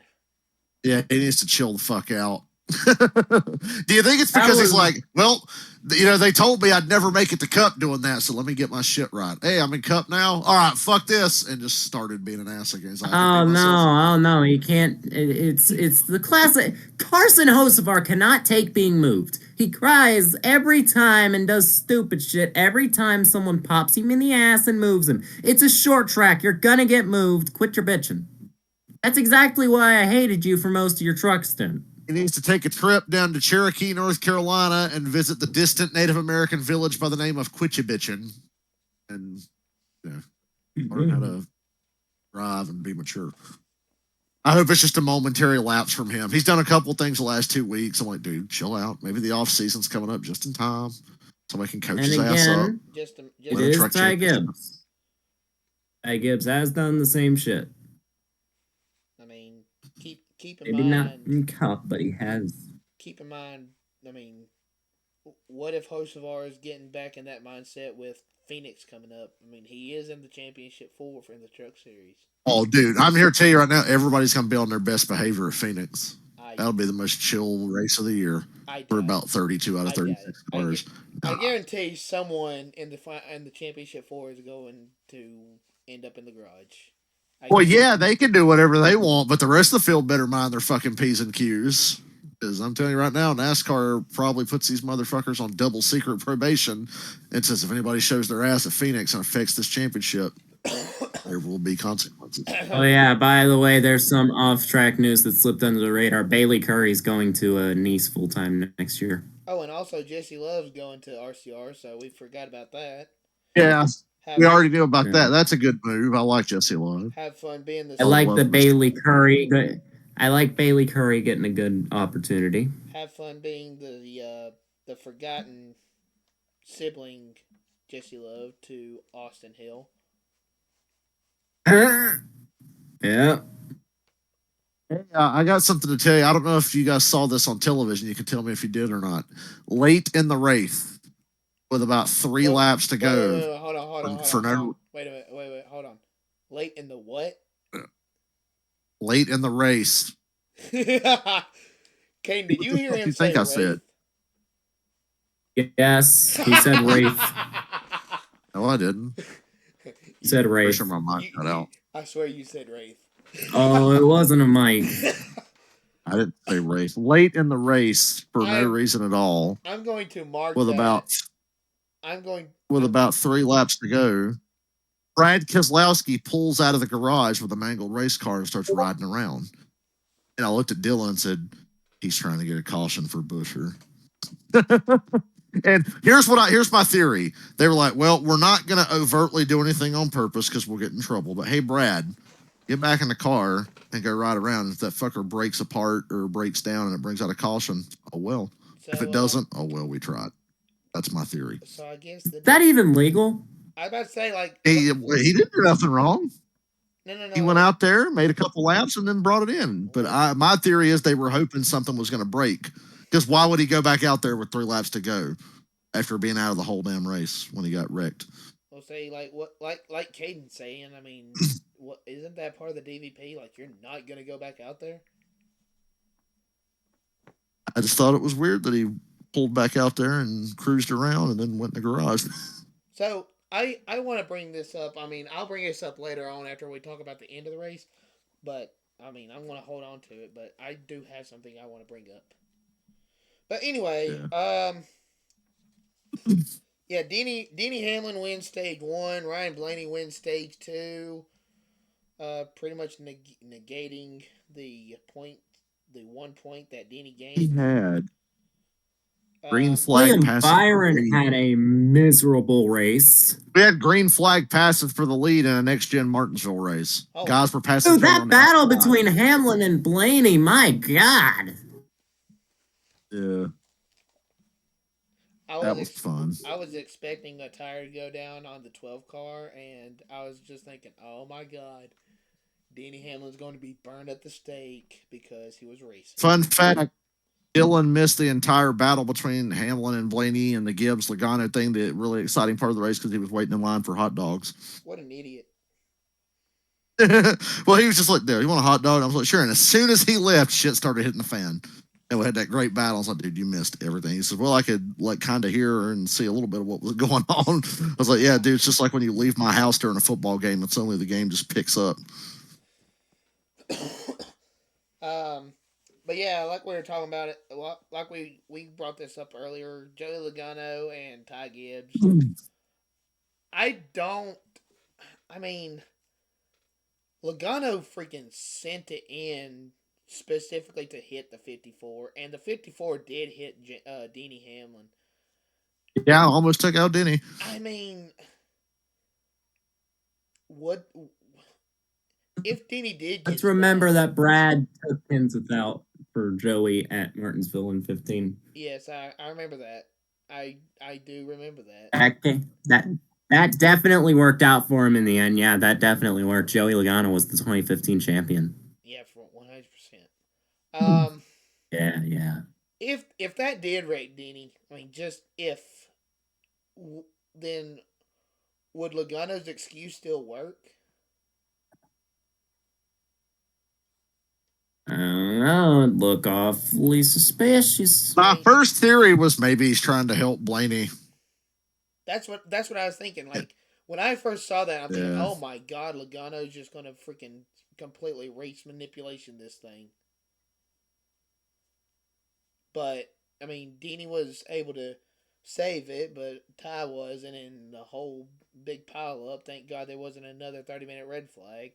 Yeah, he needs to chill the fuck out. Do you think it's because he's like, well, they told me I'd never make it to Cup doing that, so let me get my shit right. Hey, I'm in Cup now. All right, fuck this, and just started being an ass again. Like, oh no, he can't. It's the classic. Carson Hocevar cannot take being moved. He cries every time and does stupid shit every time someone pops him in the ass and moves him. It's a short track. You're gonna get moved. Quit your bitching. That's exactly why I hated you for most of your truck stint. He needs to take a trip down to Cherokee, North Carolina, and visit the distant Native American village by the name of Quitchabitchin, and learn how to drive and be mature. I hope it's just a momentary lapse from him. He's done a couple things the last 2 weeks. I'm like, dude, chill out. Maybe the off season's coming up just in time. Somebody can coach And his ass up. again, it Win a is truck Ty championship. Gibbs. Ty Gibbs has done the same shit. I mean, keep in Maybe not mind. in cup, but he has. Keep in mind. I mean, what if Hocevar is getting back in that mindset with Phoenix coming up? I mean, he is in the championship four in the Truck Series. Oh, dude, I'm here to tell you right now, everybody's going to be on their best behavior at Phoenix. I That'll be the most chill race of the year for about 32 out of 36 cars. I guarantee someone in the championship four is going to end up in the garage. Well, yeah, they can do whatever they want, but the rest of the field better mind their fucking P's and Q's. Because I'm telling you right now, NASCAR probably puts these motherfuckers on double secret probation and says if anybody shows their ass at Phoenix and affects this championship, there will be consequences. Oh yeah, by the way, there's some off-track news that slipped under the radar. Bailey Curry's going to Nice full-time next year. Oh, and also Jesse Love's going to RCR, so we forgot about that. Yeah, we already knew about that. That's a good move. I like Jesse Love. Have fun being the. I like the Bailey Curry. I like Bailey Curry getting a good opportunity. Have fun being the forgotten sibling Jesse Love to Austin Hill. Yeah. I got something to tell you. I don't know if you guys saw this on television. You can tell me if you did or not. Late in the race, with about 3 laps to go. Wait, hold on. Wait a minute. Hold on. Late in the what? Late in the race. Kane, did you hear him say Wraith? Said? Yes, he said Wraith. No, I didn't. He said Wraith. Sure my mic cut out. I swear you said Wraith. Oh, it wasn't a mic. I didn't say race. Late in the race for no reason at all. I'm going to mark with that. About 3 laps to go. Brad Keselowski pulls out of the garage with a mangled race car and starts riding around. And I looked at Dylan and said, he's trying to get a caution for Buescher. And here's my theory. They were like, well, we're not going to overtly do anything on purpose because we'll get in trouble. But hey, Brad, get back in the car and go ride around. If that fucker breaks apart or breaks down and it brings out a caution, oh well. So, if it doesn't, oh well, we tried. That's my theory. So I guess is that even legal? I about to say like he didn't do nothing wrong. No. He went out there, made a couple laps, and then brought it in. But my theory is they were hoping something was going to break. Because why would he go back out there with 3 laps to go after being out of the whole damn race when he got wrecked? Well, say like Caden saying. I mean, what isn't that part of the DVP? Like you're not going to go back out there. I just thought it was weird that he pulled back out there and cruised around and then went in the garage. So I want to bring this up. I mean, I'll bring this up later on after we talk about the end of the race. But I mean, I'm going to hold on to it. But I do have something I want to bring up. But anyway, Denny Hamlin wins stage 1. Ryan Blaney wins stage 2. Pretty much negating the 1 point that Denny gained. He had green flag William passing. Byron had a miserable race. We had green flag passing for the lead in a next gen Martinsville race. Oh. Guys were passing. Dude, that battle between Hamlin and Blaney, my God. Yeah. That was fun. I was expecting a tire to go down on the 12 car, and I was just thinking, oh my God, Denny Hamlin's going to be burned at the stake because he was racing. Fun fact, Dylan missed the entire battle between Hamlin and Blaney and the Gibbs-Logano thing, the really exciting part of the race, because he was waiting in line for hot dogs. What an idiot. Well, he was just like, "Dude, you want a hot dog?" I was like, "Sure." And as soon as he left, shit started hitting the fan. And we had that great battle. I was like, "Dude, you missed everything." He said, "Well, I could like kind of hear and see a little bit of what was going on." I was like, "Yeah, dude, it's just like when you leave my house during a football game and suddenly the game just picks up." But yeah, like we were talking about it, like we brought this up earlier, Joey Logano and Ty Gibbs. Logano freaking sent it in specifically to hit the 54, and the 54 did hit Denny Hamlin. Yeah, I almost took out Denny. I mean, what if Denny did get Let's remember smashed, that Brad took pins without for Joey at Martinsville in 15. yes, I remember that. I do remember that. Okay, that definitely worked out for him in the end. Yeah, that definitely worked. Joey Logano was the 2015 champion. Yeah, for 100%. Um, Yeah, yeah. if that did wreck Denny, I mean, just if, then would Logano's excuse still work? I don't know. It look awfully suspicious. I My mean, first theory was maybe he's trying to help Blaney. that's what I was thinking. Like when I first saw that, I'm thinking, Yeah. oh my god, Logano's just gonna freaking completely race manipulation this thing. But I mean, Dini was able to save it, but Ty wasn't, and the whole big pile up. Thank God there wasn't another 30-minute red flag.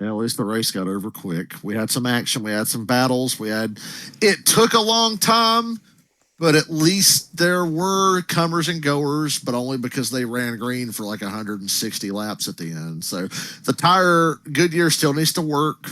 Yeah, at least the race got over quick. We had some action. We had some battles. It took a long time, but at least there were comers and goers, but only because they ran green for like 160 laps at the end. So the tire, Goodyear still needs to work.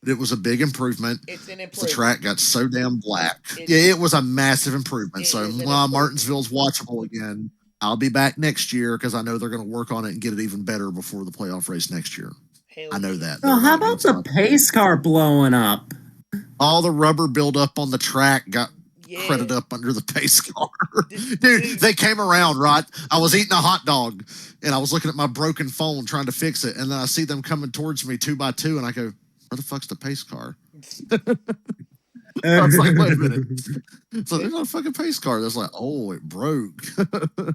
It was a big improvement. It's an The track improvement. got so damn black. It's Yeah, it was a massive improvement. it So is an while improvement. Martinsville's watchable again, I'll be back next year because I know they're going to work on it and get it even better before the playoff race next year. Hell I know yeah. that. Oh, They're how not about against the luck. pace car blowing up? All the rubber buildup on the track got Yeah, credit up under the pace car. Dude, dude. they came around, right? I was eating a hot dog and I was looking at my broken phone trying to fix it. And then I see them coming towards me 2 by 2 and I go, where the fuck's the pace car? I was like, wait a minute. So there's not a fucking pace car. That's like, oh, it broke.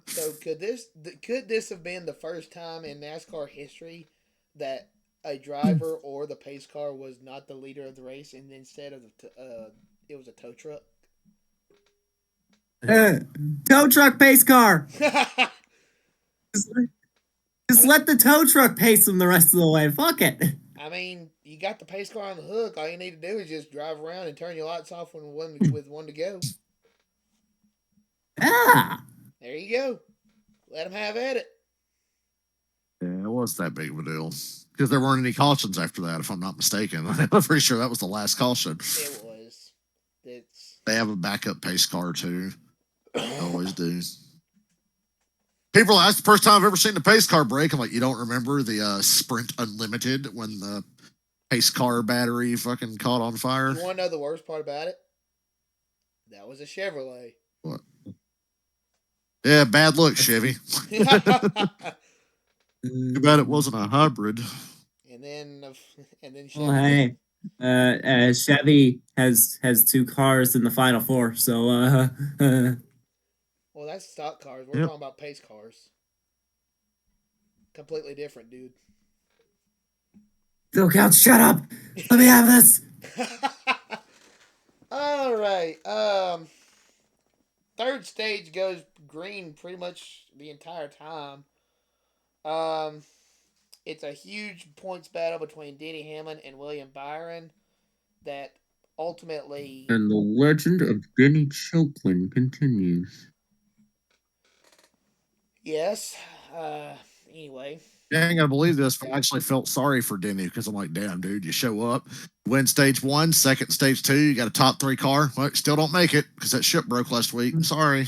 So could this have been the first time in NASCAR history that a driver or the pace car was not the leader of the race, and instead of it was a tow truck? Uh, tow truck pace car. I Just, just mean, let the tow truck pace them the rest of the way. Fuck it. I mean, you got the pace car on the hook. All you need to do is just drive around and turn your lights off when one to go. Yeah. There you go. Let them have at it. Yeah, it was that big of a deal. Because there weren't any cautions after that, if I'm not mistaken. I'm pretty sure that was the last caution. It was. It's. They have a backup pace car, too. Always do. People, that's the first time I've ever seen the pace car break. I'm like, you don't remember the Sprint Unlimited when the pace car battery fucking caught on fire? You want to know the worst part about it? That was a Chevrolet. What? Yeah, bad luck, Chevy. Too bad it wasn't a hybrid. and then and then Well, Chevy. hey, Chevy has two cars in the final four, so Well, that's stock cars. We're Yep. talking about pace cars. Completely different, dude. Phil Couch, shut up. Let me have this. All right. Third stage goes green pretty much the entire time. Um, it's a huge points battle between Denny Hamlin and William Byron that ultimately. And the legend of Denny Choplin continues. Yes. Anyway. I ain't gonna believe this, but I actually felt sorry for Denny because I'm like, damn, dude, you show up, win stage one, second stage two, you got a top three car, well, still don't make it because that ship broke last week. Sorry.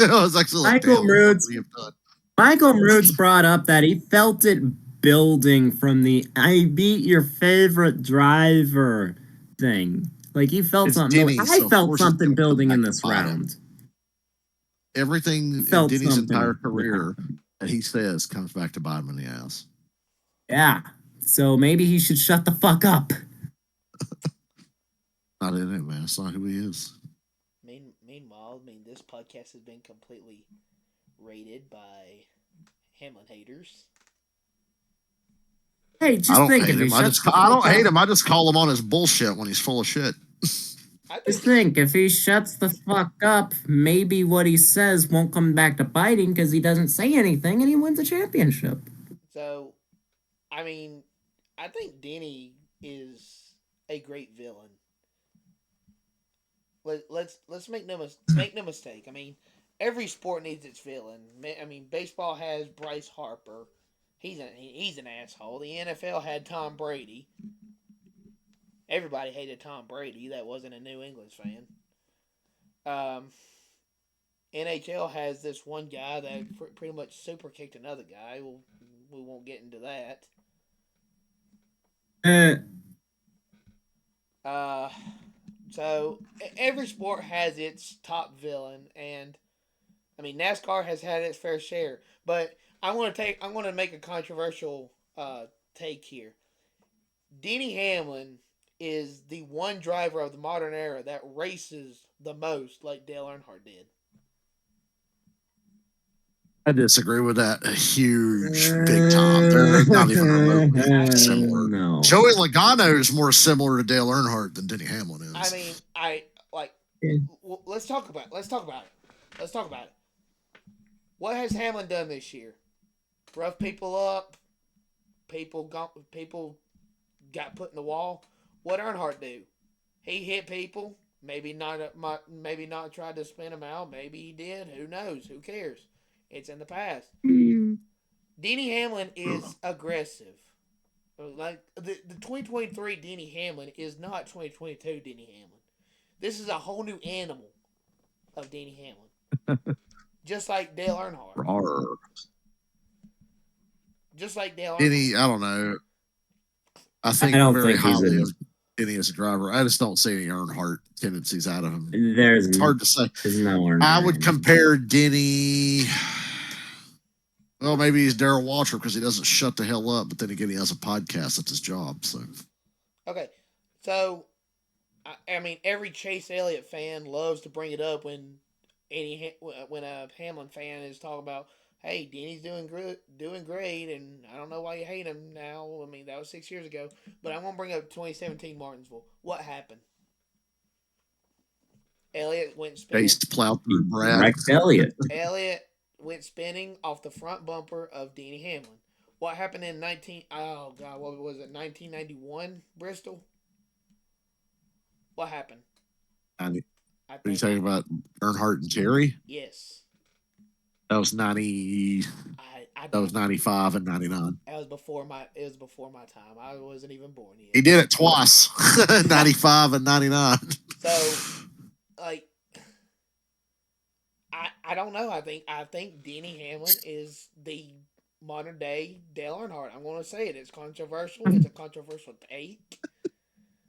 I was actually like, Michael damn, Roots. what have you done? Michael Roots brought up that he felt it building from the "I beat your favorite driver" thing. Like he felt It's something. Denny, I so of felt course it's something gonna come building back in to this bite him. round. Everything in Felt Denny's entire something would career happen. that he says comes back to bite him in the ass. Yeah. So maybe he should shut the fuck up. Not in it, man. It's not who he is. Meanwhile, I mean, this podcast has been completely rated by Hamlin haters. Hey, I just don't think hate if he him. shuts the I fuck don't hate up. him. I just call him on his bullshit when he's full of shit. I think Just think if he shuts the fuck up, maybe what he says won't come back to biting because he doesn't say anything and he wins a championship. so. I mean, I think Denny is a great villain. Let's make no mistake. I mean, every sport needs its villain. I mean, baseball has Bryce Harper. He's an asshole. The NFL had Tom Brady. Everybody hated Tom Brady. That wasn't a New England fan. Um, NHL has this one guy that pretty much super kicked another guy. We won't get into that. Eh, Uh, so every sport has its top villain, and I mean NASCAR has had its fair share. But I'm going to make a controversial take here. Denny Hamlin is the one driver of the modern era that races the most, like Dale Earnhardt did. I disagree with that. Huge, big time. They're not even remotely I mean, similar. no. Joey Logano is more similar to Dale Earnhardt than Denny Hamlin I is. mean, I like. Let's talk about. Let's talk about it. Let's talk about it. What has Hamlin done this year? Rough people up. People got put in the wall. What Earnhardt do? He hit people. Maybe not tried to spin them out. Maybe he did. Who knows? Who cares? It's in the past. Denny Hamlin is aggressive. Like the 2023 Denny Hamlin is not 2022 Denny Hamlin. This is a whole new animal of Denny Hamlin. Just like Dale Earnhardt. Rawr. Just like Dale Earnhardt. Denny, I don't know. I I think don't very think he's highly in. of Denny as a driver. I just don't see any Earnhardt tendencies out of him. There's It's hard to say. no Earnhardt. I would compare Denny. Well, maybe he's Darrell Waltrip because he doesn't shut the hell up, but then again, he has a podcast. That's his job. So Okay, so I mean, every Chase Elliott fan loves to bring it up when when a Hamlin fan is talking about, hey, Denny's doing great, and I don't know why you hate him now. I mean, that was 6 years ago, but I'm gonna bring up 2017 Martinsville. What happened? Elliott went spinning. Chase plowed through Brad. Rex Elliott. Elliott went spinning off the front bumper of Denny Hamlin. What happened in 19? Oh God, what was it? 1991 Bristol. What happened? Are you I think. talking about Earnhardt and Terry? Yes. That was 90. That was 95 and 99. That was before my. It was before my time. I wasn't even born yet. He did it twice, 95 and 99. So, like, I don't know. I think Denny Hamlin is the modern day Dale Earnhardt. I'm going to say it. It's controversial. It's a controversial take.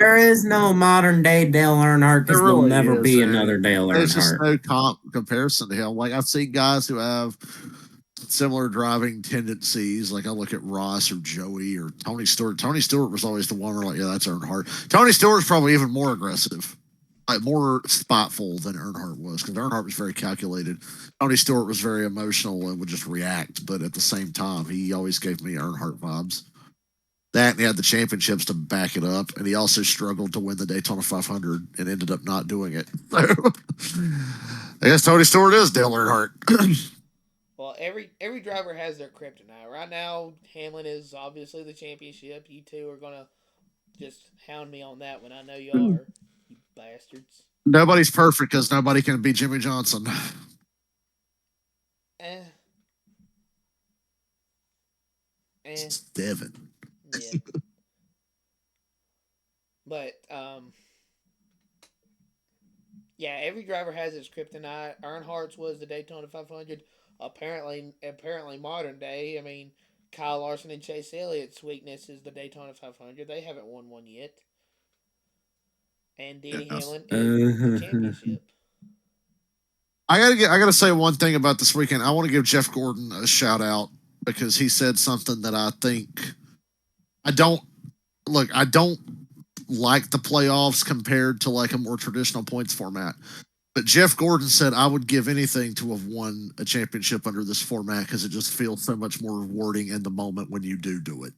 There is no modern day Dale Earnhardt because There there'll really never be is. another Dale There's just Earnhardt. no comparison to him. Like I've seen guys who have similar driving tendencies. Like I look at Ross or Joey or Tony Stewart. Tony Stewart was always the one where like, yeah, that's Earnhardt. Tony Stewart's probably even more aggressive, like more spiteful than Earnhardt was, because Earnhardt was very calculated. Tony Stewart was very emotional and would just react, but at the same time, he always gave me Earnhardt vibes. That and he had the championships to back it up, and he also struggled to win the Daytona 500 and ended up not doing it. So, I guess Tony Stewart is Dale Earnhardt. Well, every driver has their kryptonite. Right now, Hamlin is obviously the championship. You two are gonna just hound me on that one. I know you are, you bastards. Nobody's perfect because nobody can beat Jimmy Johnson. Eh. It's Devin. Yeah. But yeah, every driver has its kryptonite. Earnhardt's was the Daytona 500. Apparently modern day. I mean, Kyle Larson and Chase Elliott's weakness is the Daytona 500. They haven't won one yet. And Denny Hamlin is the championship. I gotta say one thing about this weekend. I want to give Jeff Gordon a shout out because he said something that I think I don't look. I don't like the playoffs compared to like a more traditional points format. But Jeff Gordon said I would give anything to have won a championship under this format because it just feels so much more rewarding in the moment when you do it.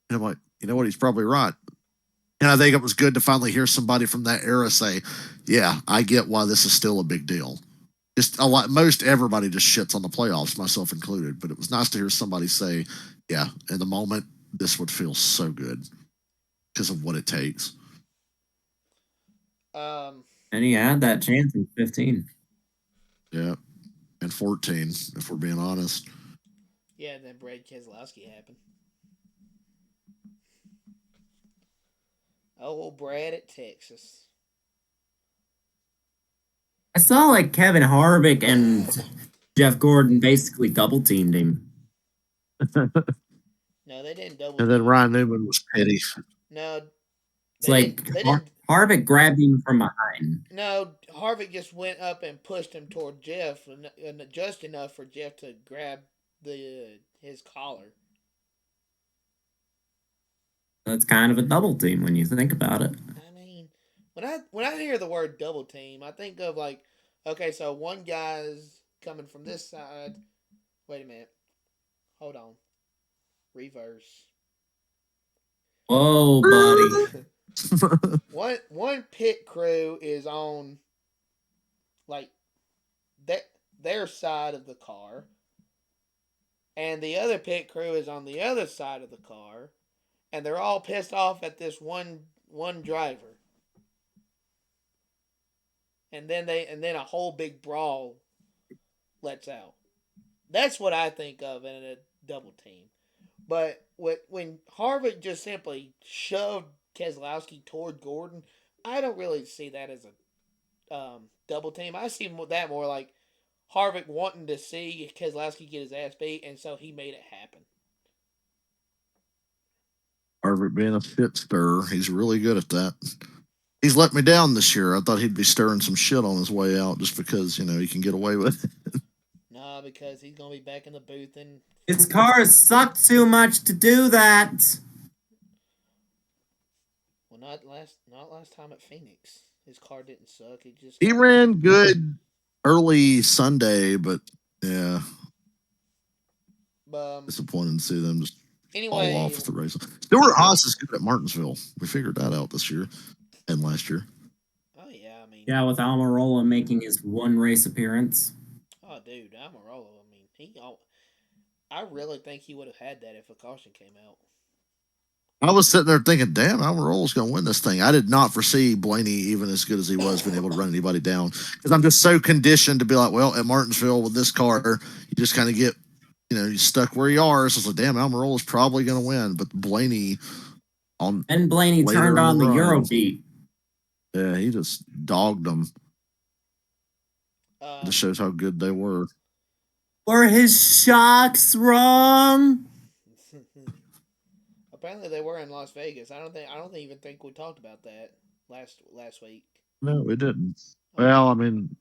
And I'm like, you know what? He's probably right. And I think it was good to finally hear somebody from that era say, "Yeah, I get why this is still a big deal." Just a lot. Most everybody just shits on the playoffs, myself included. But it was nice to hear somebody say, "Yeah, in the moment, this would feel so good because of what it takes." Um, And he had that chance in 15. Yeah. and 14, if we're being honest. Yeah, and then Brad Keselowski happened. Oh, well, Brad at Texas. I saw like Kevin Harvick and Jeff Gordon basically double teamed him. No, they didn't double And team then him. Ryan Newman was petty. No, It's they didn't. like They didn't. Harvick grabbed him from behind. No, Harvick just went up and pushed him toward Jeff, and just enough for Jeff to grab his collar. That's kind of a double team when you think about it. I mean, when I hear the word double team, I think of like, okay, so one guy's coming from this side. Wait a minute, hold on, reverse. Whoa, buddy. One pit crew is on like that their side of the car, and the other pit crew is on the other side of the car, and they're all pissed off at this one driver. And then a whole big brawl lets out. That's what I think of in a double team. But when Harvick just simply shoved Keselowski toward Gordon, I don't really see that as a double team. I see that more like Harvick wanting to see Keselowski get his ass beat, and so he made it happen. Harvick being a shit stirrer, he's really good at that. He's let me down this year. I thought he'd be stirring some shit on his way out just because, he can get away with it. Nah, because he's gonna be back in the booth and His car sucked too much to do that. well, not last time at Phoenix. His car didn't suck. It just He ran good early Sunday, but yeah, disappointing to see them just fall anyway. off at the race. Stuart Haas is good at Martinsville. We figured that out this year and last year. Oh yeah, I mean, Yeah, with Almirola making his one race appearance. oh dude, Amarola. I mean, I really think he would have had that if a caution came out. I was sitting there thinking, damn, Almirola's going to win this thing. I did not foresee Blaney, even as good as he was, being able to run anybody down. Because I'm just so conditioned to be like, well, at Martinsville with this car, you just kind of get, you stuck where you are. So it's like, damn, Almirola's probably going to win. But Blaney on And Blaney later turned in on the run, Eurobeat. yeah, he just dogged them. Just shows how good they were. Were his shocks wrong? Apparently, they were in Las Vegas. I don't even think we talked about that last week. No, we didn't. Oh, Well, I mean,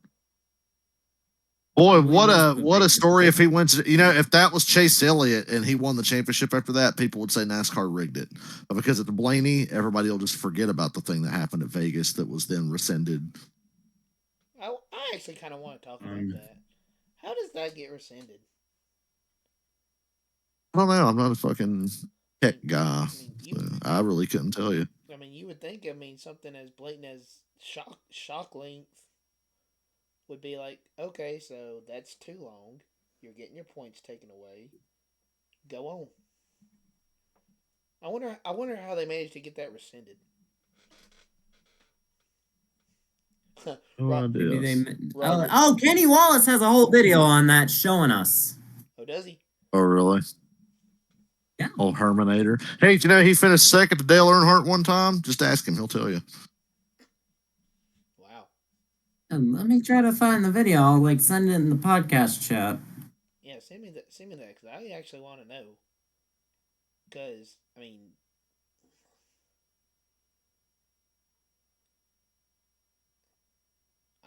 boy, We what missed a the what a big story if he wins. If that was Chase Elliott and he won the championship after that, people would say NASCAR rigged it. But because it's Blaney, everybody will just forget about the thing that happened at Vegas that was then rescinded. I actually kind of want to talk about that. How does that get rescinded? I don't know. I'm not a fucking tech guy. I mean, I really couldn't tell you. I mean, you would think. I mean, something as blatant as shock length would be like, okay, so that's too long. You're getting your points taken away. Go on. I wonder how they managed to get that rescinded. No Maybe idea. oh, Kenny Wallace has a whole video on that showing us. Oh, does he? Oh, really? Yeah. Old Herminator. Hey, he finished second to Dale Earnhardt one time? Just ask him. He'll tell you. Wow. And let me try to find the video. I'll send it in the podcast chat. Yeah, send me that because I actually want to know. Because I mean,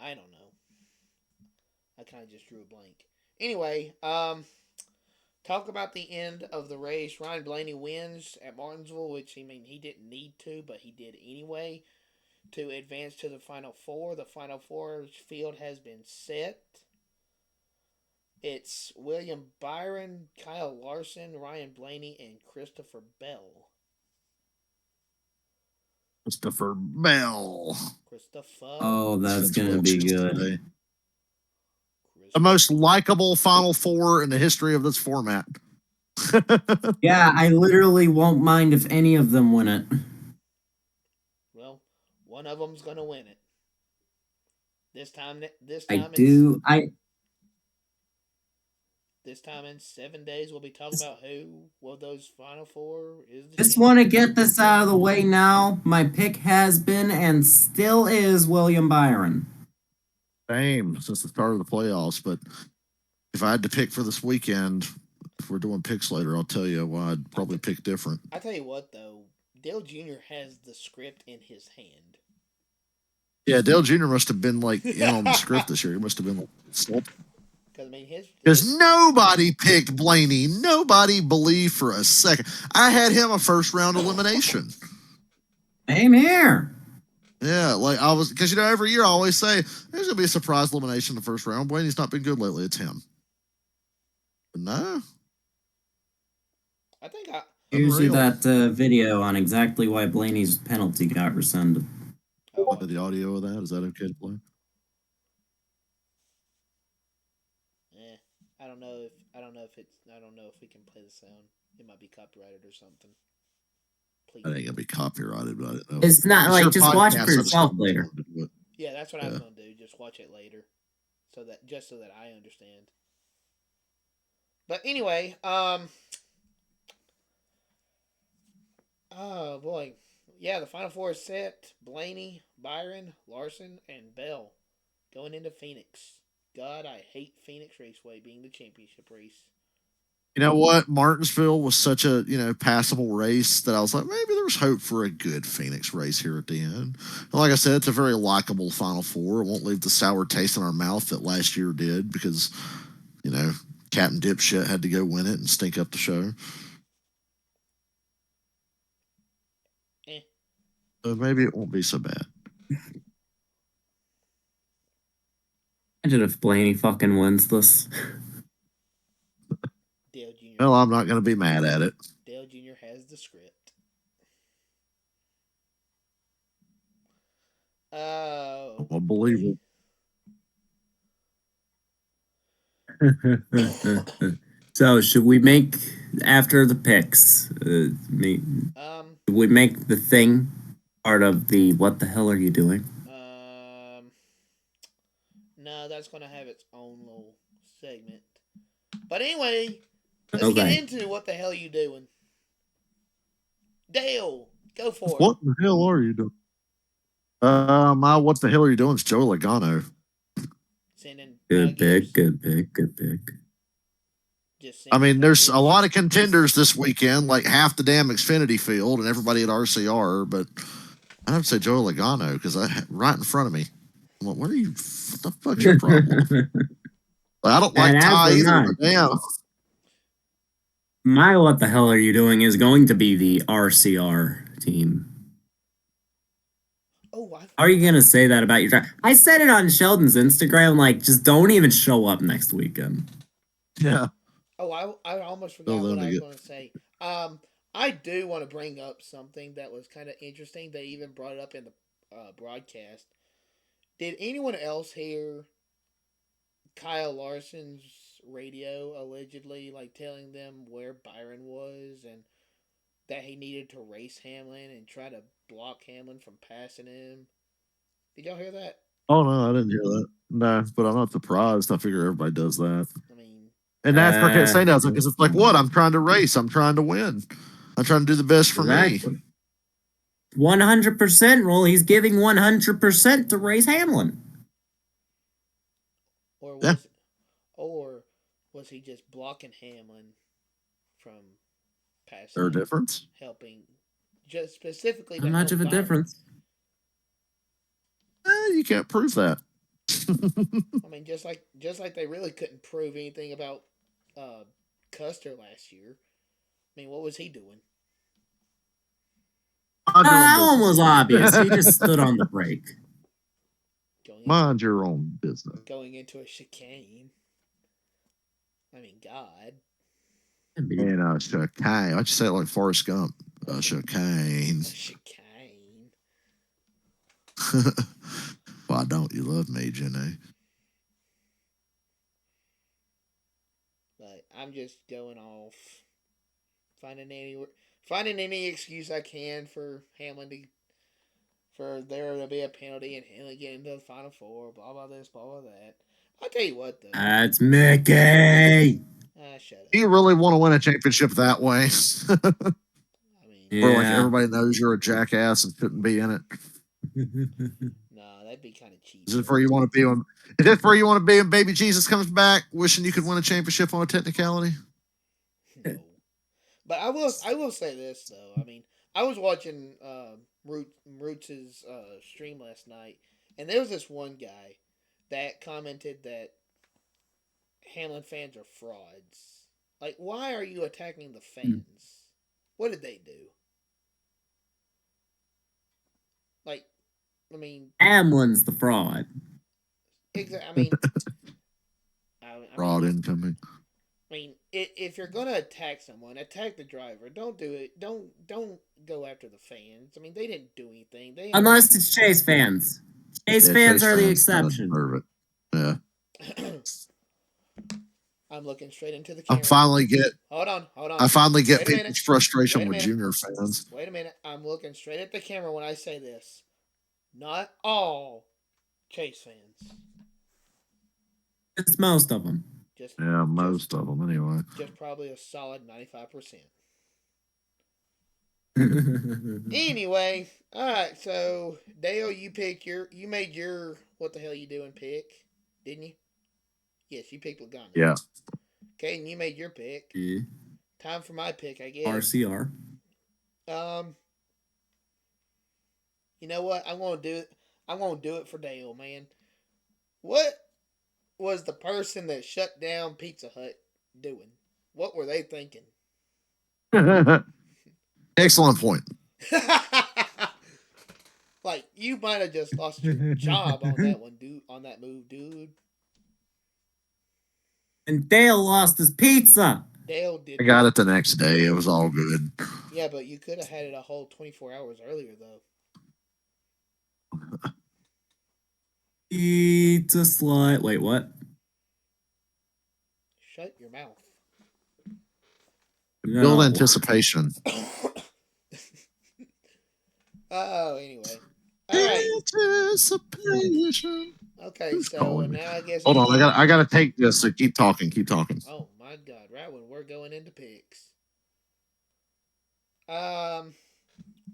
I don't know. I kind of just drew a blank. Anyway, talk about the end of the race. Ryan Blaney wins at Martinsville, which he didn't need to, but he did anyway to advance to the Final Four. The Final Four field has been set. It's William Byron, Kyle Larson, Ryan Blaney, and Christopher Bell. Christopher Bell. Christopher. Oh, that's gonna be good. The most likable Final Four in the history of this format. Yeah, I literally won't mind if any of them win it. Well, one of them's gonna win it. This time. I do. this time in 7 days, we'll be talking about who of those final four is the Just champion. want to get this out of the way now. My pick has been and still is William Byron. Same since the start of the playoffs. But if I had to pick for this weekend, if we're doing picks later, I'll tell you why I'd probably pick different. I tell you what, though, Dale Jr. has the script in his hand. Yeah, Dale Jr. must have been like in on the script this year. He must have been like, because I mean, because nobody picked Blaney. Nobody believed for a second. I had him a first round elimination. Same here. Yeah, like I was, because every year I always say there's gonna be a surprise elimination in the first round. Blaney's not been good lately. It's him. But no, I think Here's you that video on exactly why Blaney's penalty got rescinded. The audio of that, is that okay to play? I don't know if we can play the sound. It might be copyrighted or something. Please. I think it'll be copyrighted, but I don't know. It's not like just watch it for yourself later. Yeah, that's what I was gonna do. Just watch it later, so that I understand. But anyway, oh boy, yeah, the final four is set: Blaney, Byron, Larson, and Bell going into Phoenix. God, I hate Phoenix Raceway being the championship race. You know what? Martinsville was such a passable race that I was like, maybe there's hope for a good Phoenix race here at the end. And like I said, it's a very likable Final Four. It won't leave the sour taste in our mouth that last year did because Captain Dipshit had to go win it and stink up the show. So maybe it won't be so bad. Imagine if Blaney fucking wins this. Dale Jr. Well, I'm not going to be mad at it. Dale Jr. has the script. I'll believe it. So, should we make, after the picks, should we make the thing part of the what the hell are you doing? No, that's going to have its own little segment. But anyway, let's get into what the hell are you doing. Dale, go for it. What the hell are you doing? My what the hell are you doing? It's Joe Logano. Good pick. I mean, there's a lot of contenders this weekend, like half the damn Xfinity field and everybody at RCR, but I have to say Joe Logano because right in front of me. I'm like, what the fuck's your problem? I don't like Ty either, but damn. My what the hell are you doing is going to be the RCR team. How are you going to say that about your drive? I said it on Sheldon's Instagram, like, just don't even show up next weekend. Yeah. Oh, I almost forgot what I was going to say. I do want to bring up something that was kind of interesting. They even brought it up in the broadcast. Did anyone else hear Kyle Larson's radio allegedly telling them where Byron was and that he needed to race Hamlin and try to block Hamlin from passing him? Did y'all hear that? Oh no, I didn't hear that. No, but I'm not surprised. I figure everybody does that. I mean, and that's what can't say nothing because it's like, what? I'm trying to race. I'm trying to win. I'm trying to do the best for me. 100% rule. He's giving 100% to race Hamlin. Or was he just blocking Hamlin from passing? Is there a difference? Helping, just specifically. How much of a difference? You can't prove that. I mean, just like they really couldn't prove anything about Custer last year. I mean, what was he doing? That one was obvious. He just stood on the brake. Mind your own business. Going into a chicane. I mean, God. And chicane. Why'd you say it like Forrest Gump? Chicane. Chicane. Why don't you love me, Jenny? But I'm just going off, finding any excuse I can for Hamlin for there to be a penalty and Hamlin getting into the Final Four. Blah blah this, blah blah that. I'll tell you what though. That's Mickey. shut Do up. you really want to win a championship that way? I mean, Where like Yeah. everybody knows you're a jackass and shouldn't be in it. nah, that'd be kind of cheap. Is this where you want to be on? Is this where you want to be when Baby Jesus comes back, wishing you could win a championship on a technicality? No, but I will say this though. I mean, I was watching Roots' stream last night, and there was this one guy that commented that Hamlin fans are frauds. Like, why are you attacking the fans? What did they do? Like, I mean, Hamlin's the fraud. I mean, I mean, Fraud incoming. if you're gonna attack someone, attack the driver. Don't do it. Don't go after the fans. I mean, they didn't do anything. They had Unless it's Chase fans. Chase Yeah, fans Chase are the fans kind of exception. deserve it. Yeah. I'm looking straight into the I camera. finally get Hold on, hold on. I finally get Wait a minute. people's frustration Wait a with minute. junior fans. Wait a minute. I'm looking straight at the camera when I say this. Not all Chase fans. It's most of them. Just Yeah, most of them anyway. just probably a solid 95%. Anyway, all right. So Dale, you made your what the hell you doing pick, didn't you? Yes, you picked Logano. Yeah. Okay, and you made your pick. Yeah. Time for my pick, I guess. RCR. Um, you know what? I'm gonna do it. I'm gonna do it for Dale, man. What was the person that shut down Pizza Hut doing? What were they thinking? Excellent point. Like, you might have just lost your job on that one, dude. On that move, dude. And Dale lost his pizza. Dale did. I got it the next day. It was all good. Yeah, but you could have had it a whole 24 hours earlier, though. Pizza slut. Wait, what? Shut your mouth. Build No. anticipation. Oh, anyway. All right. Anticipation. Okay, Who's so calling me? now I guess. Hold on, I gotta take this. So keep talking. Keep talking. Oh my God! Right when we're going into picks.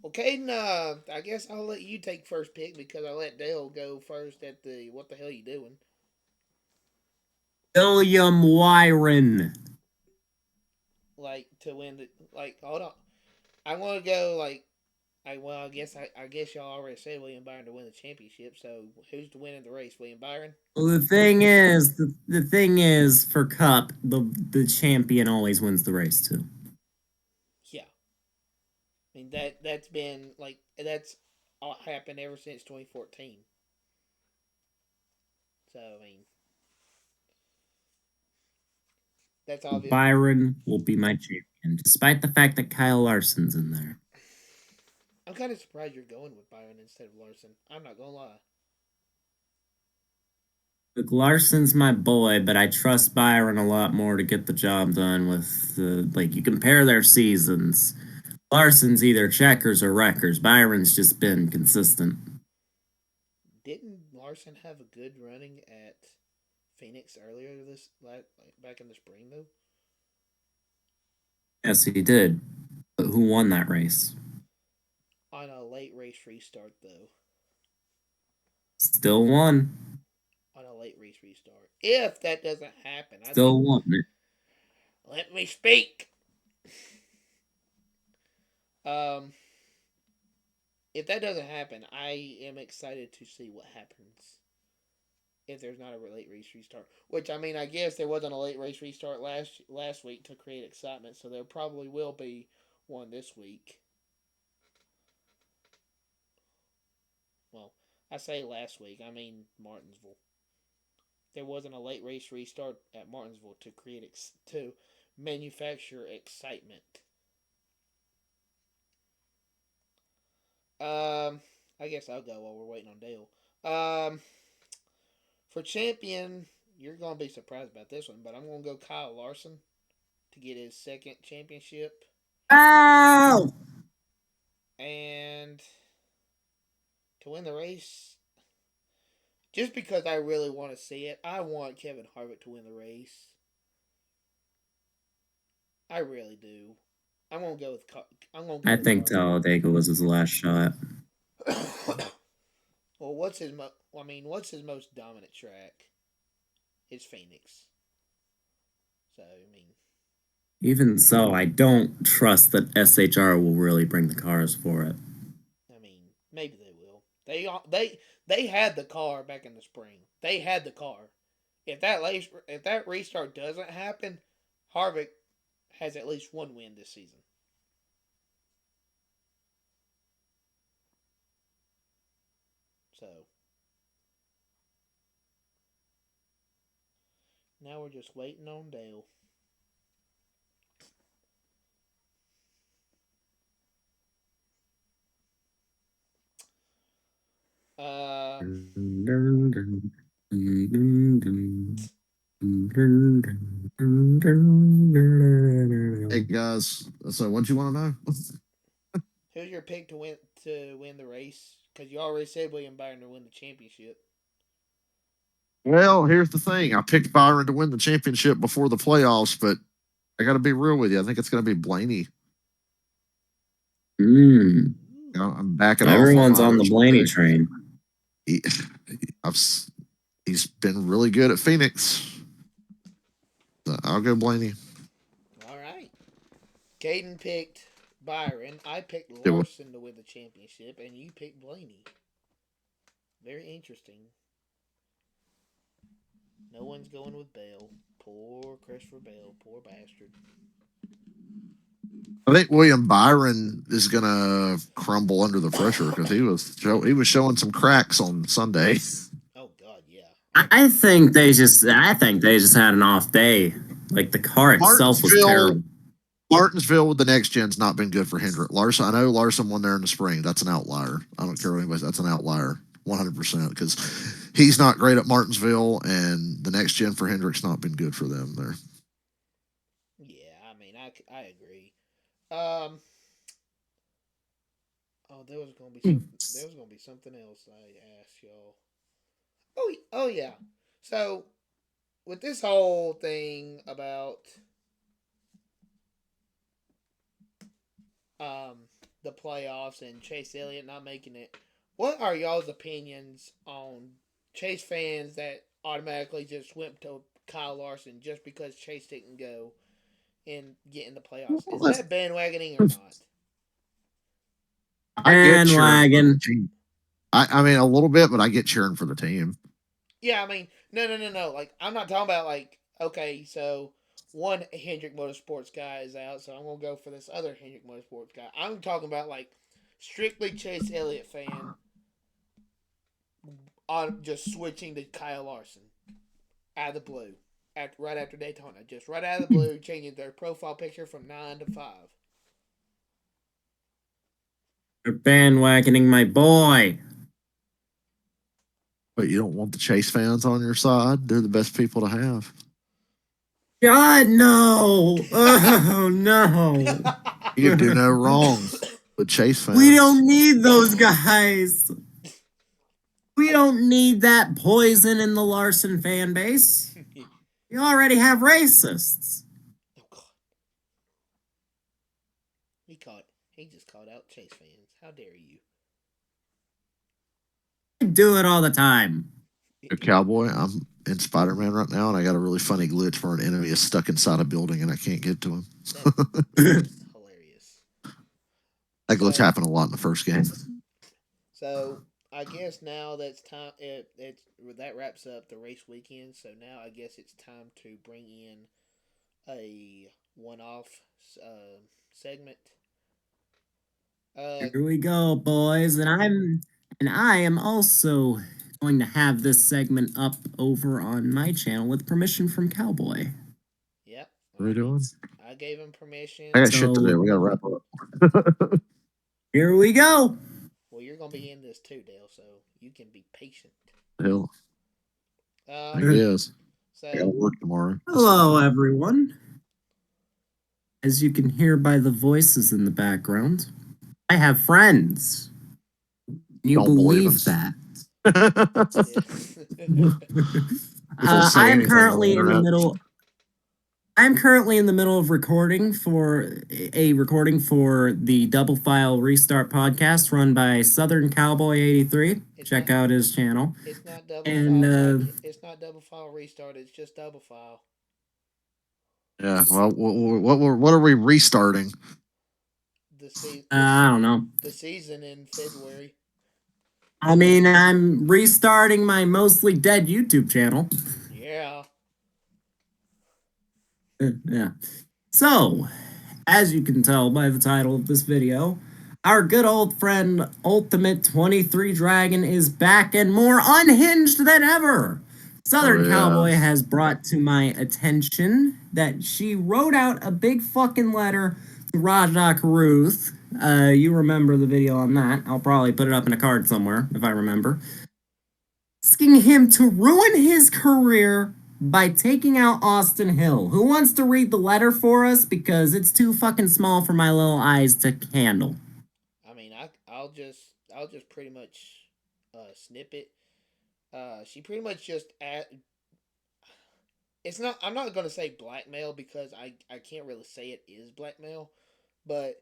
Okay, I guess I'll let you take first pick because I let Dale go first at the what the hell you doing? William Wyron. Like to win the hold on. I want to go I guess y'all already said William Byron to win the championship. So who's to win in the race? William Byron. Well, the thing is, for Cup, the champion always wins the race too. Yeah. I mean that's been that's all happened ever since 2014. So I mean that's obvious. Byron will be my champion, despite the fact that Kyle Larson's in there. I'm kind of surprised you're going with Byron instead of Larson. I'm not gonna lie. Look, Larson's my boy, but I trust Byron a lot more to get the job done with you compare their seasons. Larson's either checkers or wreckers. Byron's just been consistent. Didn't Larson have a good running at Phoenix earlier back in the spring though? Yes, he did. But who won that race? On a late race restart though. Still won. On a late race restart. If that doesn't happen, Still won. Let me speak. If that doesn't happen, I am excited to see what happens if there's not a late race restart. Which I mean, I guess there wasn't a late race restart last week to create excitement, so there probably will be one this week. Well, I say last week, I mean Martinsville. There wasn't a late race restart at Martinsville to to manufacture excitement. I guess I'll go while we're waiting on Dale. For champion, you're gonna be surprised about this one, but I'm gonna go Kyle Larson to get his second championship. Oh! And to win the race, just because I really want to see it, I want Kevin Harvick to win the race. I really do. I'm gonna go with. I'm gonna go I with think Harvick. Talladega was his last shot. Well, what's his? I mean, what's his most dominant track? It's Phoenix. So I mean, Even so, I don't trust that SHR will really bring the cars for it. maybe they will. They had the car back in the spring. They had the car. If that restart doesn't happen, Harvick has at least one win this season. So now we're just waiting on Dale. Uh, Hey guys, so what you want to know? who's your pick to win the race? Because you already said William Byron to win the championship. Well, here's the thing. I picked Byron to win the championship before the playoffs, but I got to be real with you. I think it's going to be Blaney. Mm. I'm backing off on Everyone's my on the original Blaney pick. train. He, I've, he's been really good at Phoenix. So I'll go Blaney. All right. Caden picked Byron. I picked Yeah, well, Larson to win the championship, and you picked Blaney. Very interesting. No one's going with Bale. Poor Christopher Bale. Poor bastard. I think William Byron is going to crumble under the pressure because he was showing some cracks on Sunday. Oh God, yeah. I think they just had an off day. Like the car itself was Martinsville terrible. Martinsville with the next gen's not been good for Hendrick. Larson, I know Larson won there in the spring. That's an outlier. I don't care what anybody. That's an outlier, 100%, because he's not great at Martinsville, and the next gen for Hendrick's not been good for them there. Yeah, I agree. Um. Oh, there was gonna be something. There was gonna be something else I asked y'all. Oh yeah. So with this whole thing about um the playoffs and Chase Elliott not making it, what are y'all's opinions on Chase fans that automatically just went to Kyle Larson just because Chase didn't go and get in the playoffs? Is that bandwagoning or not? I get cheering for the Bandwagon. team. I mean, a little bit, but I get cheering for the team. Yeah, no. Like, I'm not talking about like, okay, so one Hendrick Motorsports guy is out, so I'm gonna go for this other Hendrick Motorsports guy. I'm talking about like strictly Chase Elliott fan on just switching to Kyle Larson out of the blue, right after Daytona, just right out of the blue, changing their profile picture from 9 to 5. They're bandwagoning my boy. But you don't want the Chase fans on your side. They're the best people to have. God, no. Oh, no. You can do no wrong with Chase fans. We don't need those guys. We don't need that poison in the Larson fan base. You already have racists. Oh God, he just called out Chase fans. How dare you? I do it all the time. A cowboy. I'm in Spider Man right now, and I got a really funny glitch where an enemy is stuck inside a building and I can't get to him. That's hilarious. That glitch happened a lot in the first game. So I guess now that's time. That wraps up the race weekend. So now I guess it's time to bring in a one-off segment. Here we go, boys, and I am also going to have this segment up over on my channel with permission from Cowboy. Yep. What are we doing? I gave him permission. I got shit to do. We got to wrap up. Here we go. Well, you're gonna be in this too, Dale. So you can be patient. Hell, Um. it is. I got to So work tomorrow. Hello, everyone. As you can hear by the voices in the background, I have friends. Can you Don't believe believe that? People say I am anything on the currently in the internet. middle. I'm currently in the middle of recording for the Double File Restart podcast run by Southern Cowboy 83. It's Check not. out his channel. It's not double And file podcast. It's not double file restart. It's just double file. Yeah. Well, what are we restarting? I don't know. The season in February. I mean, I'm restarting my mostly dead YouTube channel. Yeah. Yeah. So, as you can tell by the title of this video, our good old friend Ultimate 23 Dragon is back and more unhinged than ever. Southern Cowboy has brought to my attention that she wrote out a big fucking letter to Rajah Caruth. You remember the video on that. I'll probably put it up in a card somewhere if I remember. Asking him to ruin his career by taking out Austin Hill. Who wants to read the letter for us? Because it's too fucking small for my little eyes to handle. I mean, I'll just pretty much snip it. She pretty much just it's not. I'm not gonna say blackmail because I can't really say it is blackmail, but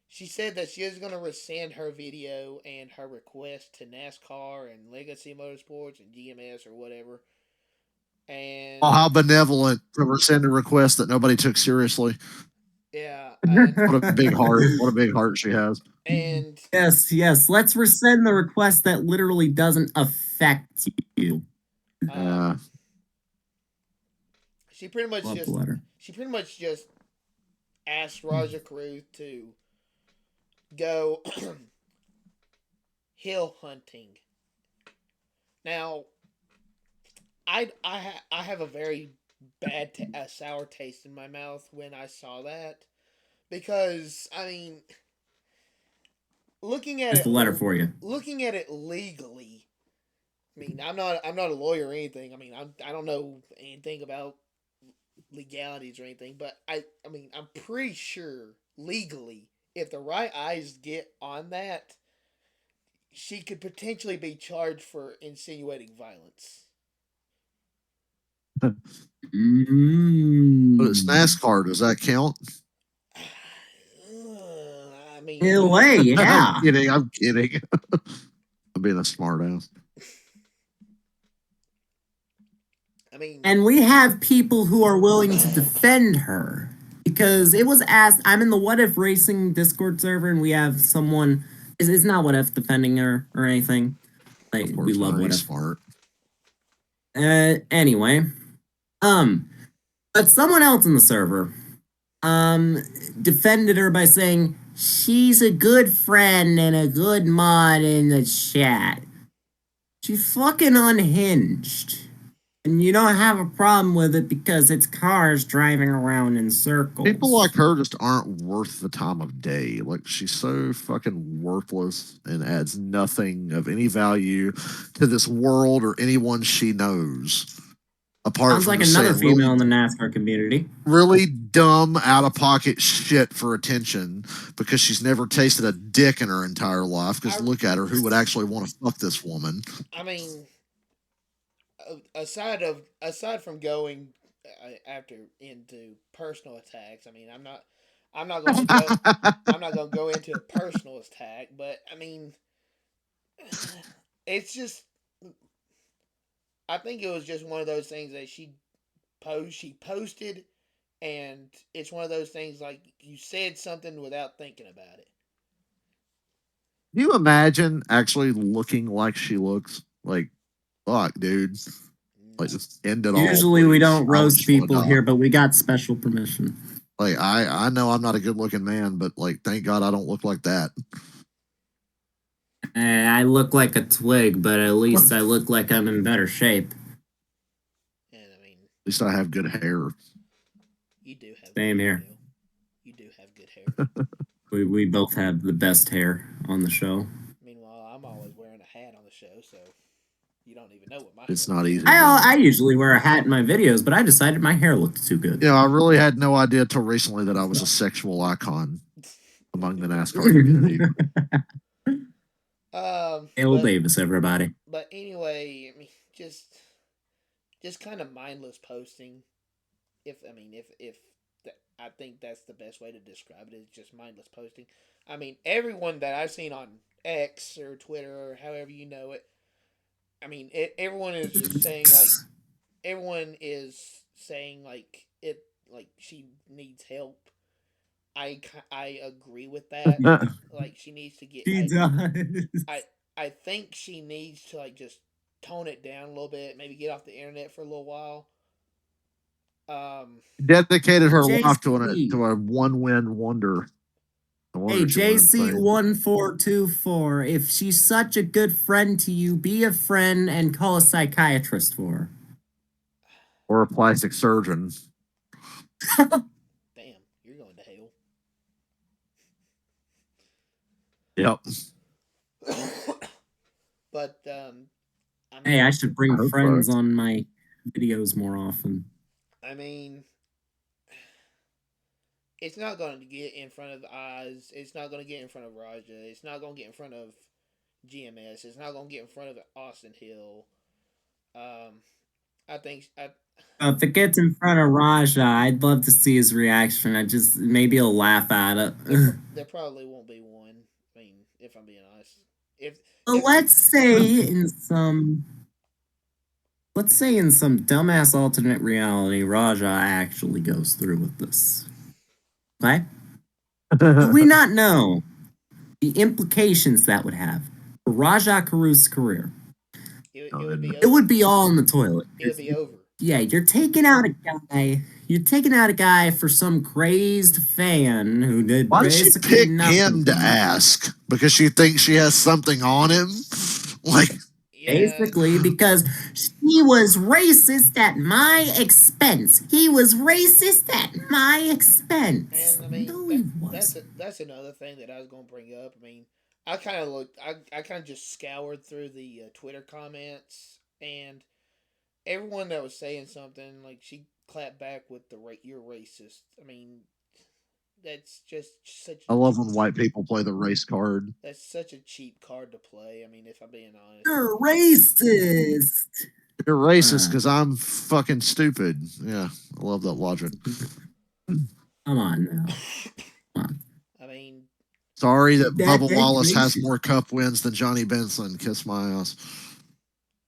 she said that she is gonna rescind her video and her request to NASCAR and Legacy Motorsports and GMS or whatever. And how benevolent to rescind a request that nobody took seriously. Yeah. What a big heart. What a big heart she has. And yes. Let's rescind the request that literally doesn't affect you. She pretty much just asked Rajah Caruth to go hill hunting. Now, I have a very bad sour taste in my mouth when I saw that, because I mean, looking at Just a letter for you. Looking at it legally, I mean, I'm not a lawyer or anything. I mean, I don't know anything about legalities or anything, but I mean, I'm pretty sure legally, if the right eyes get on that, she could potentially be charged for insinuating violence. But it's NASCAR. Does that count? I mean, in a way, yeah. I'm kidding. I'm being a smart ass. I mean, and we have people who are willing to defend her, because it was asked. I'm in the What If Racing Discord server, and we have someone. It's not What If defending her or anything. Like, we love What If. Smart. Anyway, but someone else in the server, defended her by saying she's a good friend and a good mod in the chat. She's fucking unhinged. And you don't have a problem with it because it's cars driving around in circles. People like her just aren't worth the time of day. Like, she's so fucking worthless and adds nothing of any value to this world or anyone she knows. Apart Sounds from like another female in the NASCAR community. Really dumb, out of pocket shit for attention, because she's never tasted a dick in her entire life. Because look at her, who would actually want to fuck this woman? I mean, aside from going after into personal attacks, I mean, I'm not going to go into a personal attack, but I mean, it's just, I think it was just one of those things that she posted, and it's one of those things like you said something without thinking about it. Can you imagine actually looking like she looks? Like, fuck, dude. Like, just end it all. Usually we don't roast people here, but we got special permission. Like, I know I'm not a good looking man, but like, thank God I don't look like that. I look like a twig, but at least I look like I'm in better shape. And I mean, at least I have good hair. You do have. Same here. You do have good hair. We both have the best hair on the show. Meanwhile, I'm always wearing a hat on the show, so you don't even know what my. It's not easy. I usually wear a hat in my videos, but I decided my hair looked too good. Yeah, I really had no idea till recently that I was a sexual icon among the NASCAR community. Dale Davis, everybody. But anyway, I mean, just kind of mindless posting. I think that's the best way to describe it is just mindless posting. I mean, everyone that I've seen on X or Twitter or however you know it, I mean, everyone is just saying like everyone is saying like it like she needs help. I agree with that. Like she needs to get She does. I I think she needs to like just tone it down a little bit, maybe get off the internet for a little while. Um Dedicated her life JC. to a one win wonder. No Hey, wonder she went insane. JC1424. If she's such a good friend to you, be a friend and call a psychiatrist for her. Or a plastic surgeon. Damn, you're going to Yep. hell. But I Hey, I mean, should I bring hope so. friends on my videos more often. I mean, it's not going to get in front of Oz. It's not going to get in front of Raja. It's not going to get in front of GMS. It's not going to get in front of Austin Hill. Um, I think If it gets in front of Raja, I'd love to see his reaction. I just maybe he'll laugh at it. there probably won't be one. I mean, if I'm being honest, if But if let's say in some dumbass alternate reality, Raja actually goes through with this. Okay? Do we not know the implications that would have for Raja Karu's career? it would be It over. would be all in the toilet. It would be over. Yeah, you're taking out a guy. You're taking out a guy for some crazed fan who did Why does she basically pick him to nothing. ask? Because she thinks she has something on him? Like, Yeah, Basically, because he was racist at my expense. He was racist at my expense. and I mean No, he was. that's another thing that I was going to bring up. I mean, I kind of looked. I kind of just scoured through the Twitter comments, and everyone that was saying something like she clapped back with the "you're racist." I mean, that's just such I love when white people play the race card. that's such a cheap card to play. I mean, if I'm being honest. You're racist. You're racist Uh, because I'm fucking stupid. Yeah, I love that logic. come on now. Come on. I mean, Sorry that That Bubba that's Wallace has racist. more cup wins than Johnny Benson. Kiss my ass.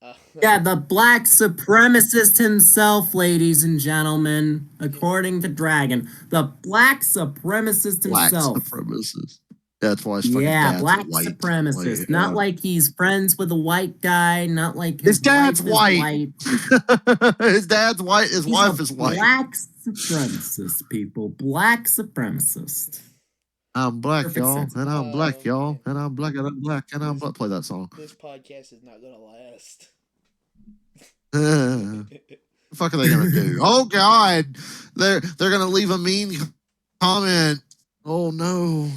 uh, Yeah, the black supremacist himself, ladies and gentlemen, according to Dragon. The black supremacist Black himself. supremacist. That's why his fucking Yeah, dad's black white. supremacist. Not Yeah. like he's friends with a white guy, not like His his dad's wife is white. white. His dad's white. His He's a wife is white. black supremacist, people. Black supremacist. I'm black, Perfect y'all, sense. and I'm black, oh y'all, man, and I'm black, and I'm black, and I'm this black. Play that song. this podcast is not gonna last. The fuck are they gonna do? Oh God, they're gonna leave a mean comment. Oh no,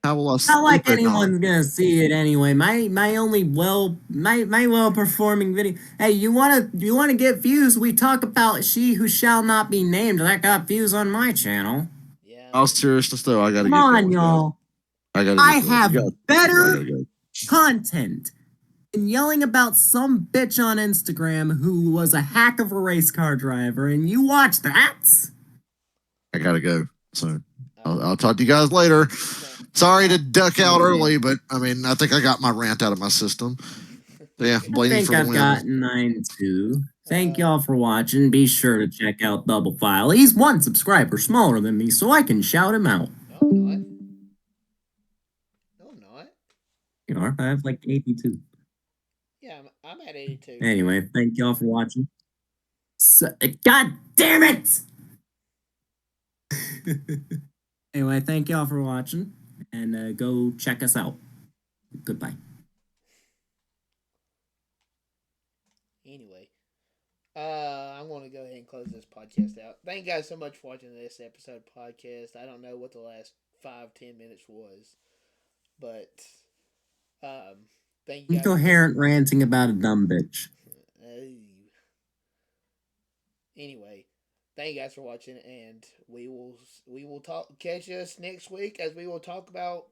how will I Not sleep like at night? anyone's gonna see it anyway. My well performing video. Hey, you wanna get views? We talk about she who shall not be named. That got views on my channel. Yeah, I All mean, seriousness though, I gotta Come get on, going, guys. y'all. I gotta I get going. You have got. I better gotta go. content than yelling about some bitch on Instagram who was a hack of a race car driver, and you watch that? I gotta go. So all I'll right. talk to you guys later. Sorry to I, duck out early, but I mean, I think I got my rant out of my system. So yeah, I Blaney think for the I've win. gotten mine too. Thank uh, y'all for watching. Be sure to check out Double File. He's one subscriber smaller than me, so I can shout him out. no, I'm not. No, I'm not. You know, I have like 82. Yeah, I'm at 82. Anyway, thank y'all for watching. God damn it! Anyway, thank y'all for watching, and go check us out. Goodbye. Anyway, I'm going to go ahead and close this podcast out. Thank you guys so much for watching this episode podcast. I don't know what the last 5-10 minutes was, but um, thank you guys. Incoherent ranting about a dumb bitch. Oh. Anyway, thank you guys for watching, and we will catch us next week as we will talk about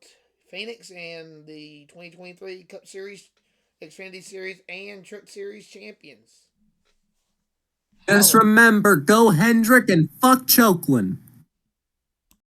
Phoenix and the 2023 Cup Series, Xfinity Series, and Truck Series champions. Just remember, go Hendrick and fuck Choklin.